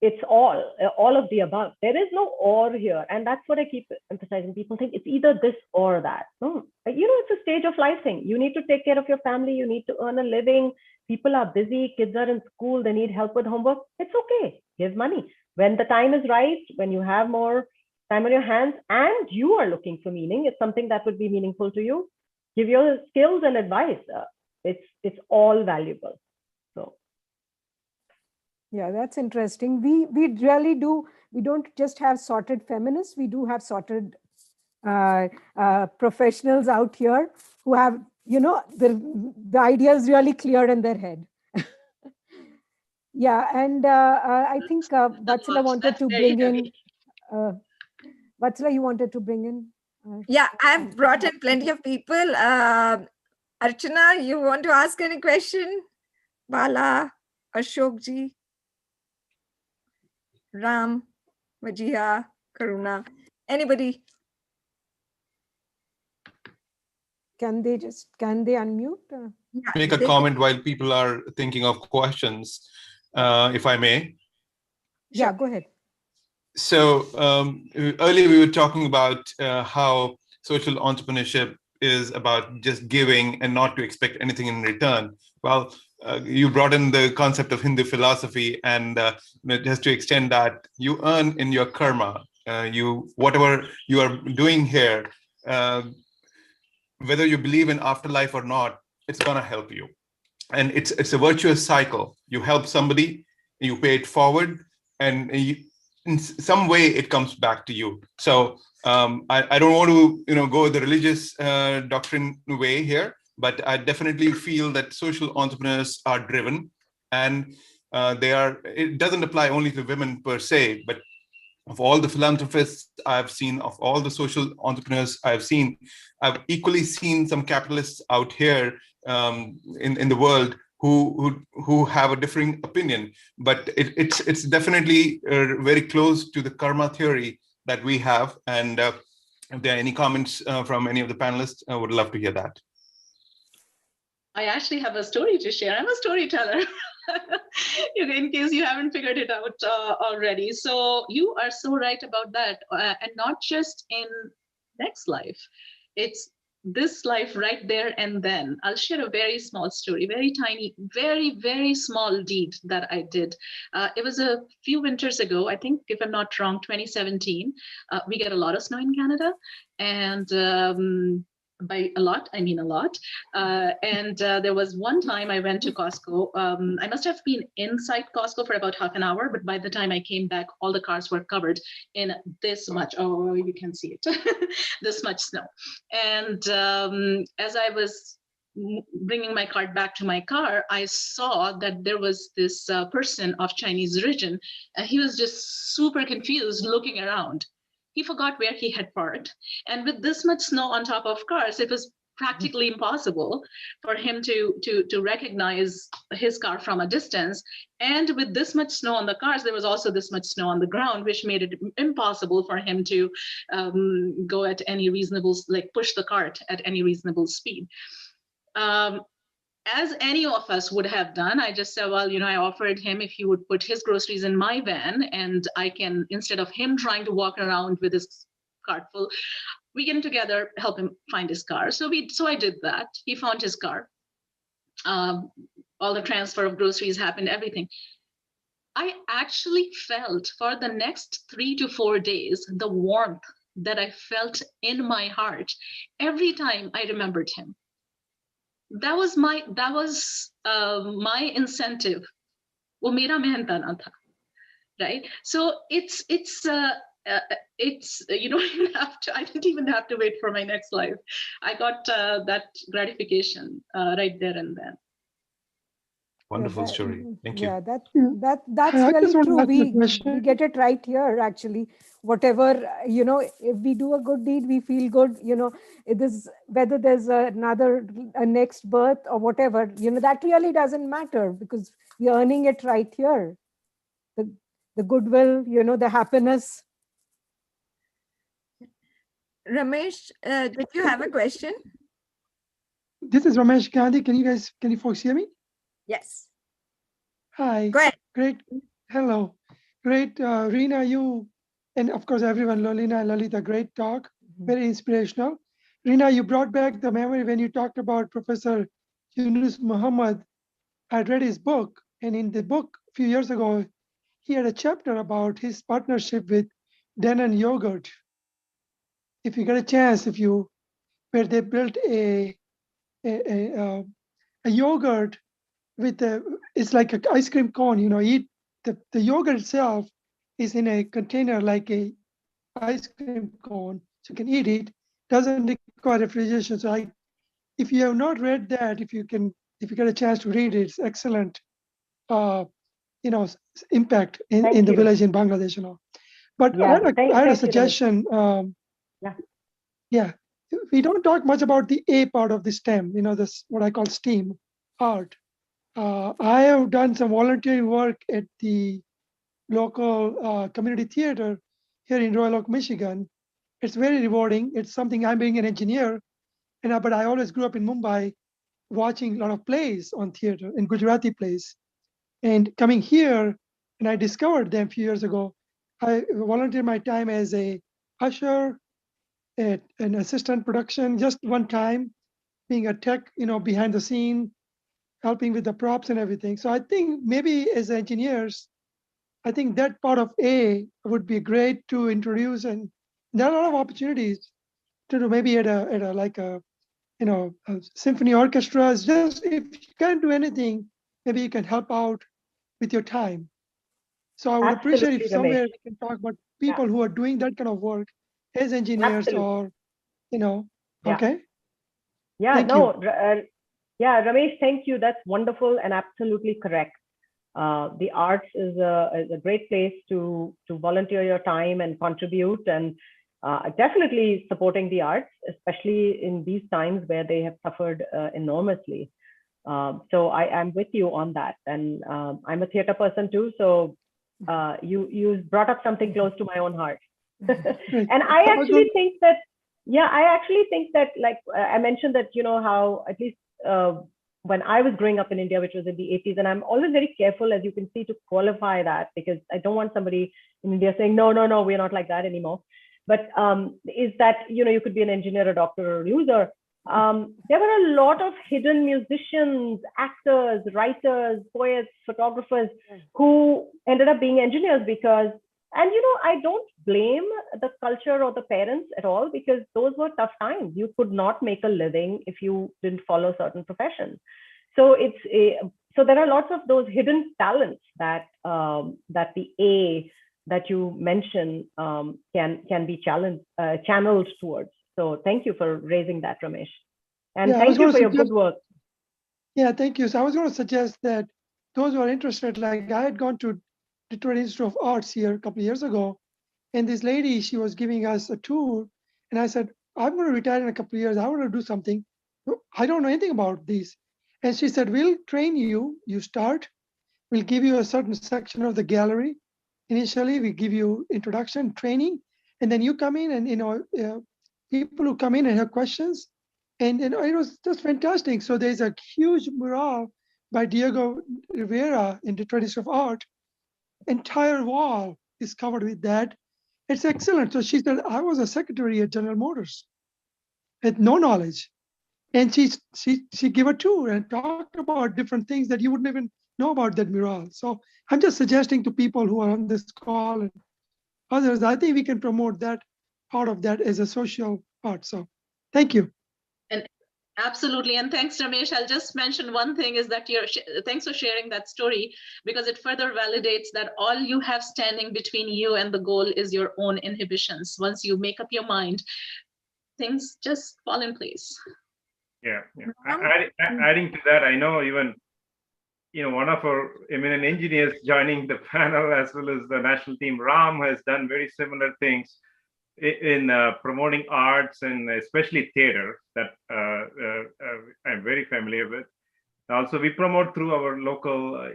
it's all of the above. There is no or here. And that's what I keep emphasizing. People think it's either this or that. No, it's a stage of life thing. You need to take care of your family. You need to earn a living. People are busy. Kids are in school. They need help with homework. It's okay. Give money. When the time is right, when you have more time on your hands and you are looking for meaning, it's something that would be meaningful to you, give your skills and advice. It's all valuable. So yeah, that's interesting. We really do. We don't just have sorted feminists. We do have sorted professionals out here who have, the ideas really clear in their head. Yeah, and I think Vatsala wanted to bring in. Vatsala, you wanted to bring in? Yeah, I've brought in plenty of people. Archana, you want to ask any question? Bala, Ashokji, Ram, Vajiha, Karuna, anybody? Can they unmute? Make a comment while people are thinking of questions, if I may. Yeah, go ahead. So earlier we were talking about how social entrepreneurship is about just giving and not to expect anything in return. Well, you brought in the concept of Hindu philosophy, and just to extend that, you earn in your karma. Whatever you are doing here, whether you believe in afterlife or not, it's gonna help you. And it's a virtuous cycle. You help somebody, you pay it forward, and in some way it comes back to you. So I don't want to go the religious doctrine way here, but I definitely feel that social entrepreneurs are driven, and it doesn't apply only to women per se, but of all the philanthropists I've seen, of all the social entrepreneurs I've seen, I've equally seen some capitalists out here in the world who have a differing opinion, but it's definitely very close to the karma theory that we have. And if there are any comments from any of the panelists, I would love to hear that. I actually have a story to share. I'm a storyteller. In case you haven't figured it out already. So you are so right about that. And not just in next life. It's this life right there and then. I'll share a very small story, very tiny, very, very small deed that I did. It was a few winters ago, I think, if I'm not wrong, 2017. We get a lot of snow in Canada. And by a lot, I mean a lot. And there was one time I went to Costco. I must have been inside Costco for about half an hour, but by the time I came back, all the cars were covered in this much, oh, you can see it, this much snow. And as I was bringing my cart back to my car, I saw that there was this person of Chinese origin. He was just super confused looking around. He forgot where he had parked. And with this much snow on top of cars, it was practically impossible for him to recognize his car from a distance. And with this much snow on the cars, there was also this much snow on the ground, which made it impossible for him to go at any reasonable, like push the cart at any reasonable speed. As any of us would have done, I just said, well, I offered him if he would put his groceries in my van, and I can, instead of him trying to walk around with his cart full, we can together help him find his car. So I did that. He found his car. All the transfer of groceries happened, everything. I actually felt for the next 3 to 4 days, the warmth that I felt in my heart every time I remembered him. That was my incentive. वो मेरा मेहनता ना था, right? So it's you don't even have to. I didn't even have to wait for my next life. I got that gratification right there and then. Wonderful story. Thank you. Yeah, that's really true. We get it right here, actually. Whatever, if we do a good deed, we feel good, it is, whether there's a next birth or whatever, that really doesn't matter, because we're earning it right here. The goodwill, the happiness. Ramesh, did you have a question? This is Ramesh Gandhi. Can you folks hear me? Yes. Hi. Go ahead. Great. Hello. Great. Reena, you, and of course, everyone, Lolina and Lalita, great talk. Very inspirational. Reena, you brought back the memory when you talked about Professor Yunus Muhammad. I read his book, and in the book a few years ago, he had a chapter about his partnership with Danone Yogurt. If you get a chance, where they built a yogurt with it's like an ice cream cone, eat the yogurt itself is in a container like a ice cream cone, so you can eat it, doesn't require refrigeration. So if you have not read that, if you get a chance to read it, it's excellent, impact in the village in Bangladesh and all. But yeah, I had a suggestion. Yeah, we don't talk much about the A part of the STEM, this what I call STEAM, art. I have done some volunteering work at the local community theater here in Royal Oak, Michigan. It's very rewarding. It's something, I'm being an engineer, but I always grew up in Mumbai watching a lot of plays on theater, in Gujarati plays. And coming here, and I discovered them a few years ago, I volunteered my time as a usher, an assistant production, just one time, being a tech, behind the scene, helping with the props and everything. So I think maybe as engineers, I think that part of A would be great to introduce, and there are a lot of opportunities to do maybe at a symphony orchestras. Just if you can't do anything, maybe you can help out with your time. So I would appreciate if somewhere we can talk about people who are doing that kind of work as engineers or, okay. Yeah, Thank no, yeah, Ramesh, thank you. That's wonderful and absolutely correct. The arts is a great place to volunteer your time and contribute, and definitely supporting the arts, especially in these times where they have suffered enormously. So I'm with you on that, and I'm a theater person too. So you brought up something close to my own heart. And I actually think that, like I mentioned that, how at least when I was growing up in India, which was in the 80s, and I'm always very careful, as you can see, to qualify that, because I don't want somebody in India saying, no, we're not like that anymore. But is that, you could be an engineer, a doctor, or a user. There were a lot of hidden musicians, actors, writers, poets, photographers who ended up being engineers because, and I don't blame the culture or the parents at all, because those were tough times. You could not make a living if you didn't follow certain professions. So so there are lots of those hidden talents that the A that you mentioned can be channeled towards. So thank you for raising that, Ramesh. And thank you for your good work. Yeah, thank you. So I was going to suggest that those who are interested, like I had gone to Detroit Institute of Arts here a couple of years ago, and this lady, she was giving us a tour, and I said, I'm going to retire in a couple of years. I want to do something. I don't know anything about these. And she said, we'll train you. You start. We'll give you a certain section of the gallery. Initially, we give you introduction, training, and then you come in and, people who come in and have questions. And it was just fantastic. So there's a huge mural by Diego Rivera in the Tradition of Art. Entire wall is covered with that. It's excellent. So she said, I was a secretary at General Motors, had no knowledge. And she gave a tour and talked about different things that you wouldn't even know about that mural. So I'm just suggesting to people who are on this call and others, I think we can promote that part of that as a social part. So thank you. And absolutely. And thanks, Ramesh. I'll just mention one thing is that thanks for sharing that story, because it further validates that all you have standing between you and the goal is your own inhibitions. Once you make up your mind, things just fall in place. Yeah. Adding to that, I know even one of our eminent engineers joining the panel, as well as the national team, Ram, has done very similar things in promoting arts and especially theater that I'm very familiar with. Also, we promote through our local,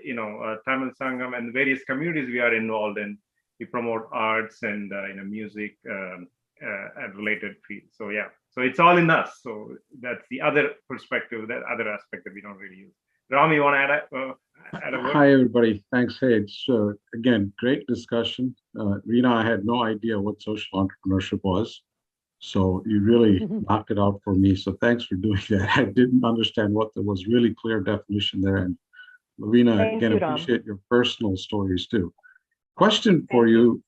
Tamil Sangam and various communities we are involved in. We promote arts and music and related fields. So yeah, so it's all in us. So that's the other perspective, that other aspect that we don't really use. Ram, you want to add a word? Hi, everybody. Thanks. Hey, it's again, great discussion. Reena, I had no idea what social entrepreneurship was. So you really knocked it out for me. So thanks for doing that. I didn't understand what there was really clear definition there. And Lavina, again, appreciate your personal stories too. Question for you.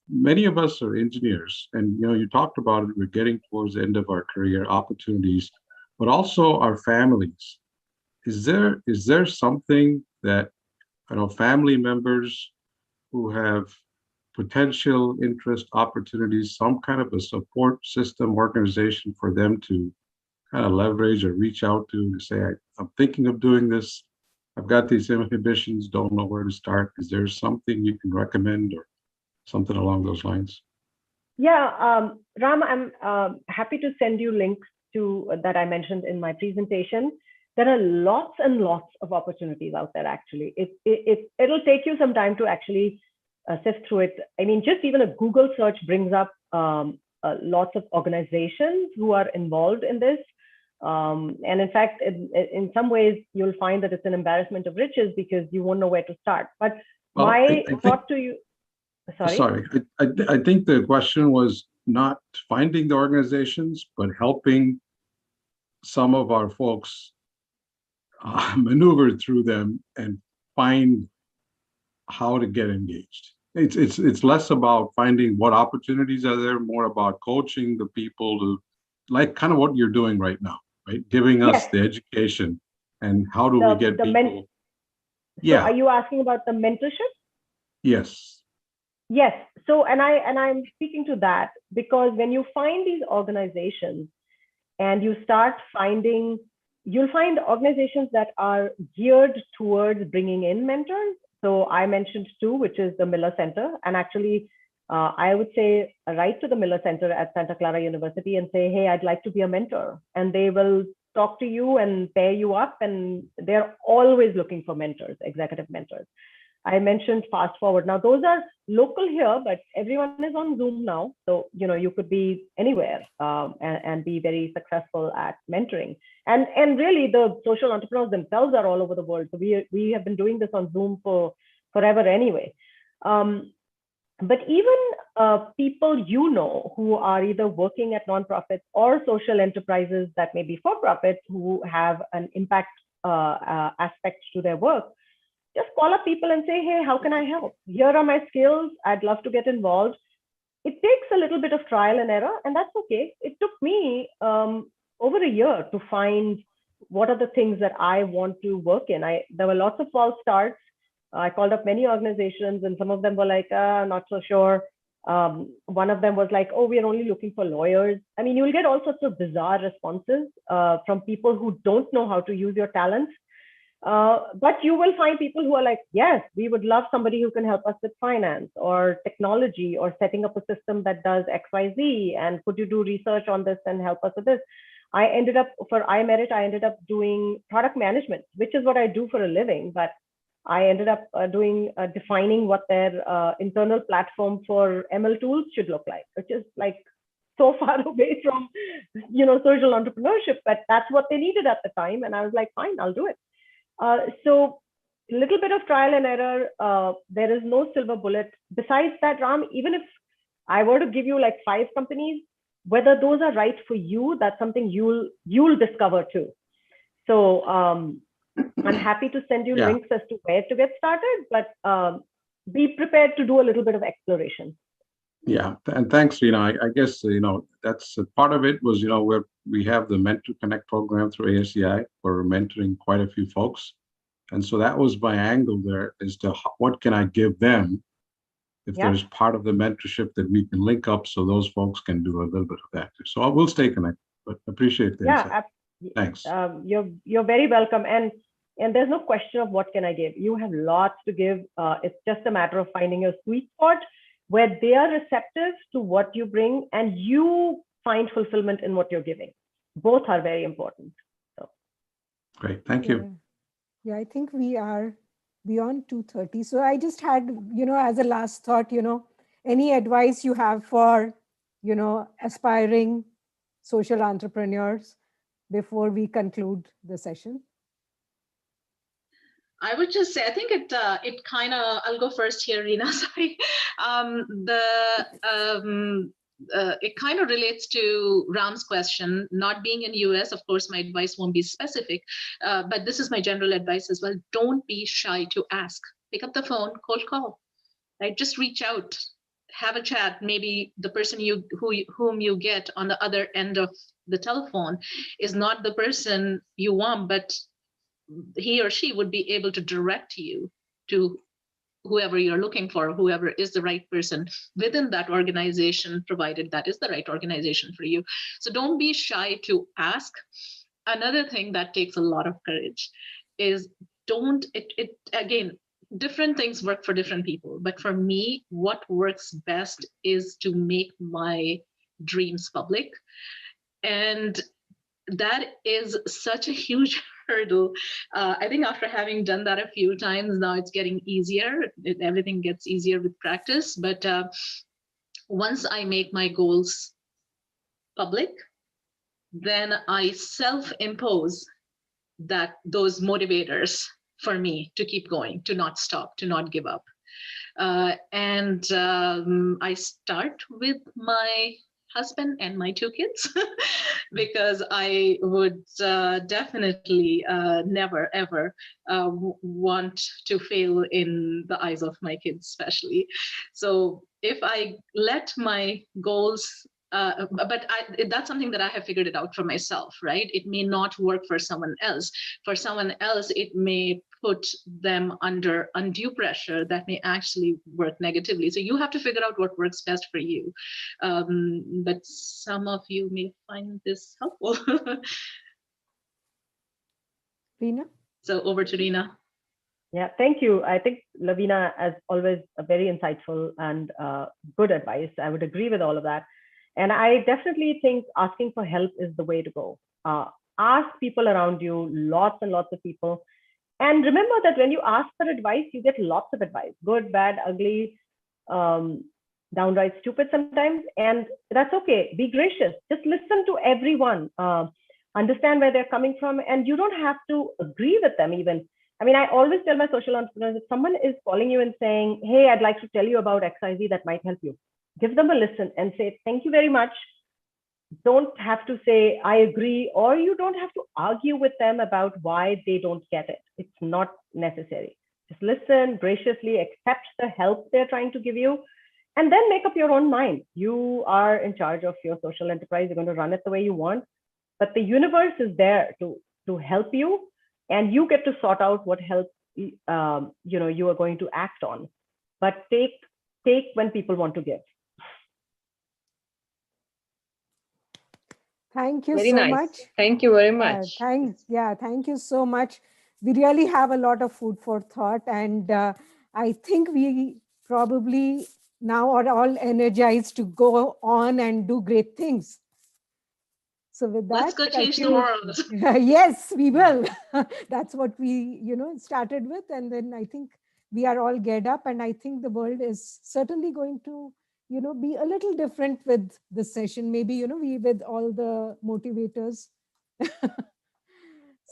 Many of us are engineers, and you talked about it. We're getting towards the end of our career opportunities, but also our families. Is there something that family members who have potential interest opportunities, some kind of a support system organization for them to kind of leverage or reach out to say, I'm thinking of doing this. I've got these inhibitions, don't know where to start. Is there something you can recommend or something along those lines? Yeah, Ram, I'm happy to send you links to that I mentioned in my presentation. There are lots and lots of opportunities out there, actually. It'll take you some time to actually sift through it. I mean, just even a Google search brings up lots of organizations who are involved in this. And in fact, in some ways, you'll find that it's an embarrassment of riches because you won't know where to start. But my thought to you, sorry, I think the question was not finding the organizations, but helping some of our folks maneuver through them and find how to get engaged. It's less about finding what opportunities are there, more about coaching the people to, like kind of what you're doing right now, right? Giving us the education and how do we get people. So are you asking about the mentorship? Yes. Yes. So and I'm speaking to that because when you find these organizations and you start finding, you'll find organizations that are geared towards bringing in mentors. So I mentioned two, which is the Miller Center. And actually, I would say write to the Miller Center at Santa Clara University and say, hey, I'd like to be a mentor. And they will talk to you and pair you up. And they're always looking for mentors, executive mentors. I mentioned Fast Forward. Now, those are local here, but everyone is on Zoom now. So, you could be anywhere and be very successful at mentoring. And really, the social entrepreneurs themselves are all over the world. So we have been doing this on Zoom for forever anyway. But even people who are either working at nonprofits or social enterprises that may be for-profit who have an impact aspect to their work, just call up people and say, hey, how can I help? Here are my skills. I'd love to get involved. It takes a little bit of trial and error, and that's okay. It took me over a year to find what are the things that I want to work in. There were lots of false starts. I called up many organizations, and some of them were like, not so sure. One of them was like, oh, we are only looking for lawyers. I mean, you'll get all sorts of bizarre responses from people who don't know how to use your talents. But you will find people who are like, yes, we would love somebody who can help us with finance or technology or setting up a system that does XYZ. And could you do research on this and help us with this? I ended up for iMerit, I ended up doing product management, which is what I do for a living. But I ended up defining what their internal platform for ML tools should look like, which is like so far away from, social entrepreneurship, but that's what they needed at the time. And I was like, fine, I'll do it. So a little bit of trial and error. There is no silver bullet. Besides that, Ram, even if I were to give you like 5 companies, whether those are right for you, that's something you'll discover too. So I'm happy to send you links as to where to get started, but be prepared to do a little bit of exploration. Yeah, and thanks, I guess, that's part of it was, where we have the Mentor Connect program through ASCI, where we're mentoring quite a few folks. And so that was my angle there as to what can I give them if there's part of the mentorship that we can link up so those folks can do a little bit of that too. So I will stay connected, but appreciate that. Thanks. You're very welcome. And there's no question of what can I give. You have lots to give. It's just a matter of finding your sweet spot where they are receptive to what you bring and you find fulfillment in what you're giving. Both are very important. So. Great, thank you. Yeah, I think we are beyond 2:30. So I just had, as a last thought, any advice you have for, aspiring social entrepreneurs before we conclude the session? I would just say, I think it kind of, I'll go first here, Reena, sorry. It kind of relates to Ram's question, not being in US, of course, my advice won't be specific, but this is my general advice as well. Don't be shy to ask. Pick up the phone, cold call, right? Just reach out, have a chat. Maybe the person whom you get on the other end of the telephone is not the person you want, but he or she would be able to direct you to whoever you're looking for, whoever is the right person within that organization, provided that is the right organization for you. So don't be shy to ask. Another thing that takes a lot of courage is again, different things work for different people. But for me, what works best is to make my dreams public. And that is such a huge hurdle. I think after having done that a few times, now it's getting easier. Everything gets easier with practice. But once I make my goals public, then I self-impose those motivators for me to keep going, to not stop, to not give up. And I start with my husband and my 2 kids because I would definitely never ever want to fail in the eyes of my kids, especially. So if I let my goals but that's something that I have figured it out for myself, right? It may not work for someone else. For someone else, it may put them under undue pressure that may actually work negatively. So you have to figure out what works best for you. But some of you may find this helpful. Reena? So over to Reena. Yeah, thank you. I think Lavina, as always, a very insightful and good advice. I would agree with all of that. And I definitely think asking for help is the way to go. Ask people around you, lots and lots of people. And remember that when you ask for advice, you get lots of advice, good, bad, ugly, downright stupid sometimes. And that's okay. Be gracious. Just listen to everyone. Understand where they're coming from. And you don't have to agree with them even. I mean, I always tell my social entrepreneurs, if someone is calling you and saying, hey, I'd like to tell you about XYZ that might help you, give them a listen and say, thank you very much. Don't have to say, I agree, or you don't have to argue with them about why they don't get it. It's not necessary. Just listen, graciously accept the help they're trying to give you, and then make up your own mind. You are in charge of your social enterprise. You're going to run it the way you want, but the universe is there to help you, and you get to sort out what help you are going to act on. But take when people want to give. Thank you very so nice. much. Thank you very much. Thank you so much. We really have a lot of food for thought, and I think we probably now are all energized to go on and do great things. So with that, let's go change the world. Yes, we will. That's what we, started with. And then I think we are all geared up. And I think the world is certainly going to, be a little different with this session. Maybe, we with all the motivators.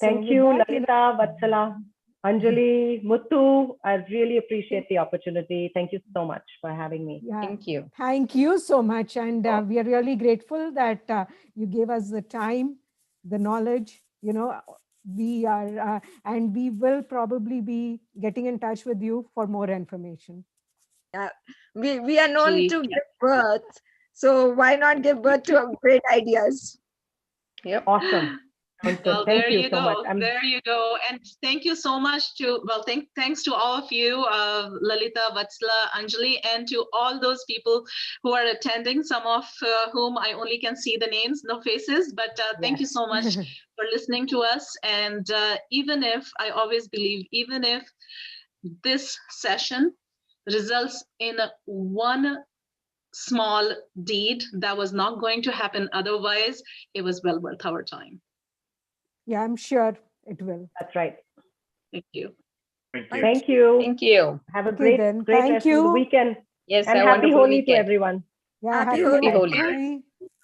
Thank you, Lalita, Vatsala, Anjali, Muthu. I really appreciate the opportunity. Thank you so much for having me. Yeah, thank you. Thank you so much. And we are really grateful that you gave us the time, the knowledge, we are, and we will probably be getting in touch with you for more information. Yeah, we are known to give birth. So why not give birth to great ideas? Yep. Awesome. Well, thank there you you so go. much. There you go. And thank you so much to, thanks to all of you, Lalita, Vatsala, Anjali, and to all those people who are attending, some of whom I only can see the names, no faces, but thank you so much for listening to us. And even if, I always believe, even if this session results in one small deed that was not going to happen otherwise, it was well worth our time. Yeah, I'm sure it will. That's right. Thank you. Thank you. Thank you. Have a great rest of the weekend. Yes, and happy Holi to everyone. Yeah, Happy Holi. Holi.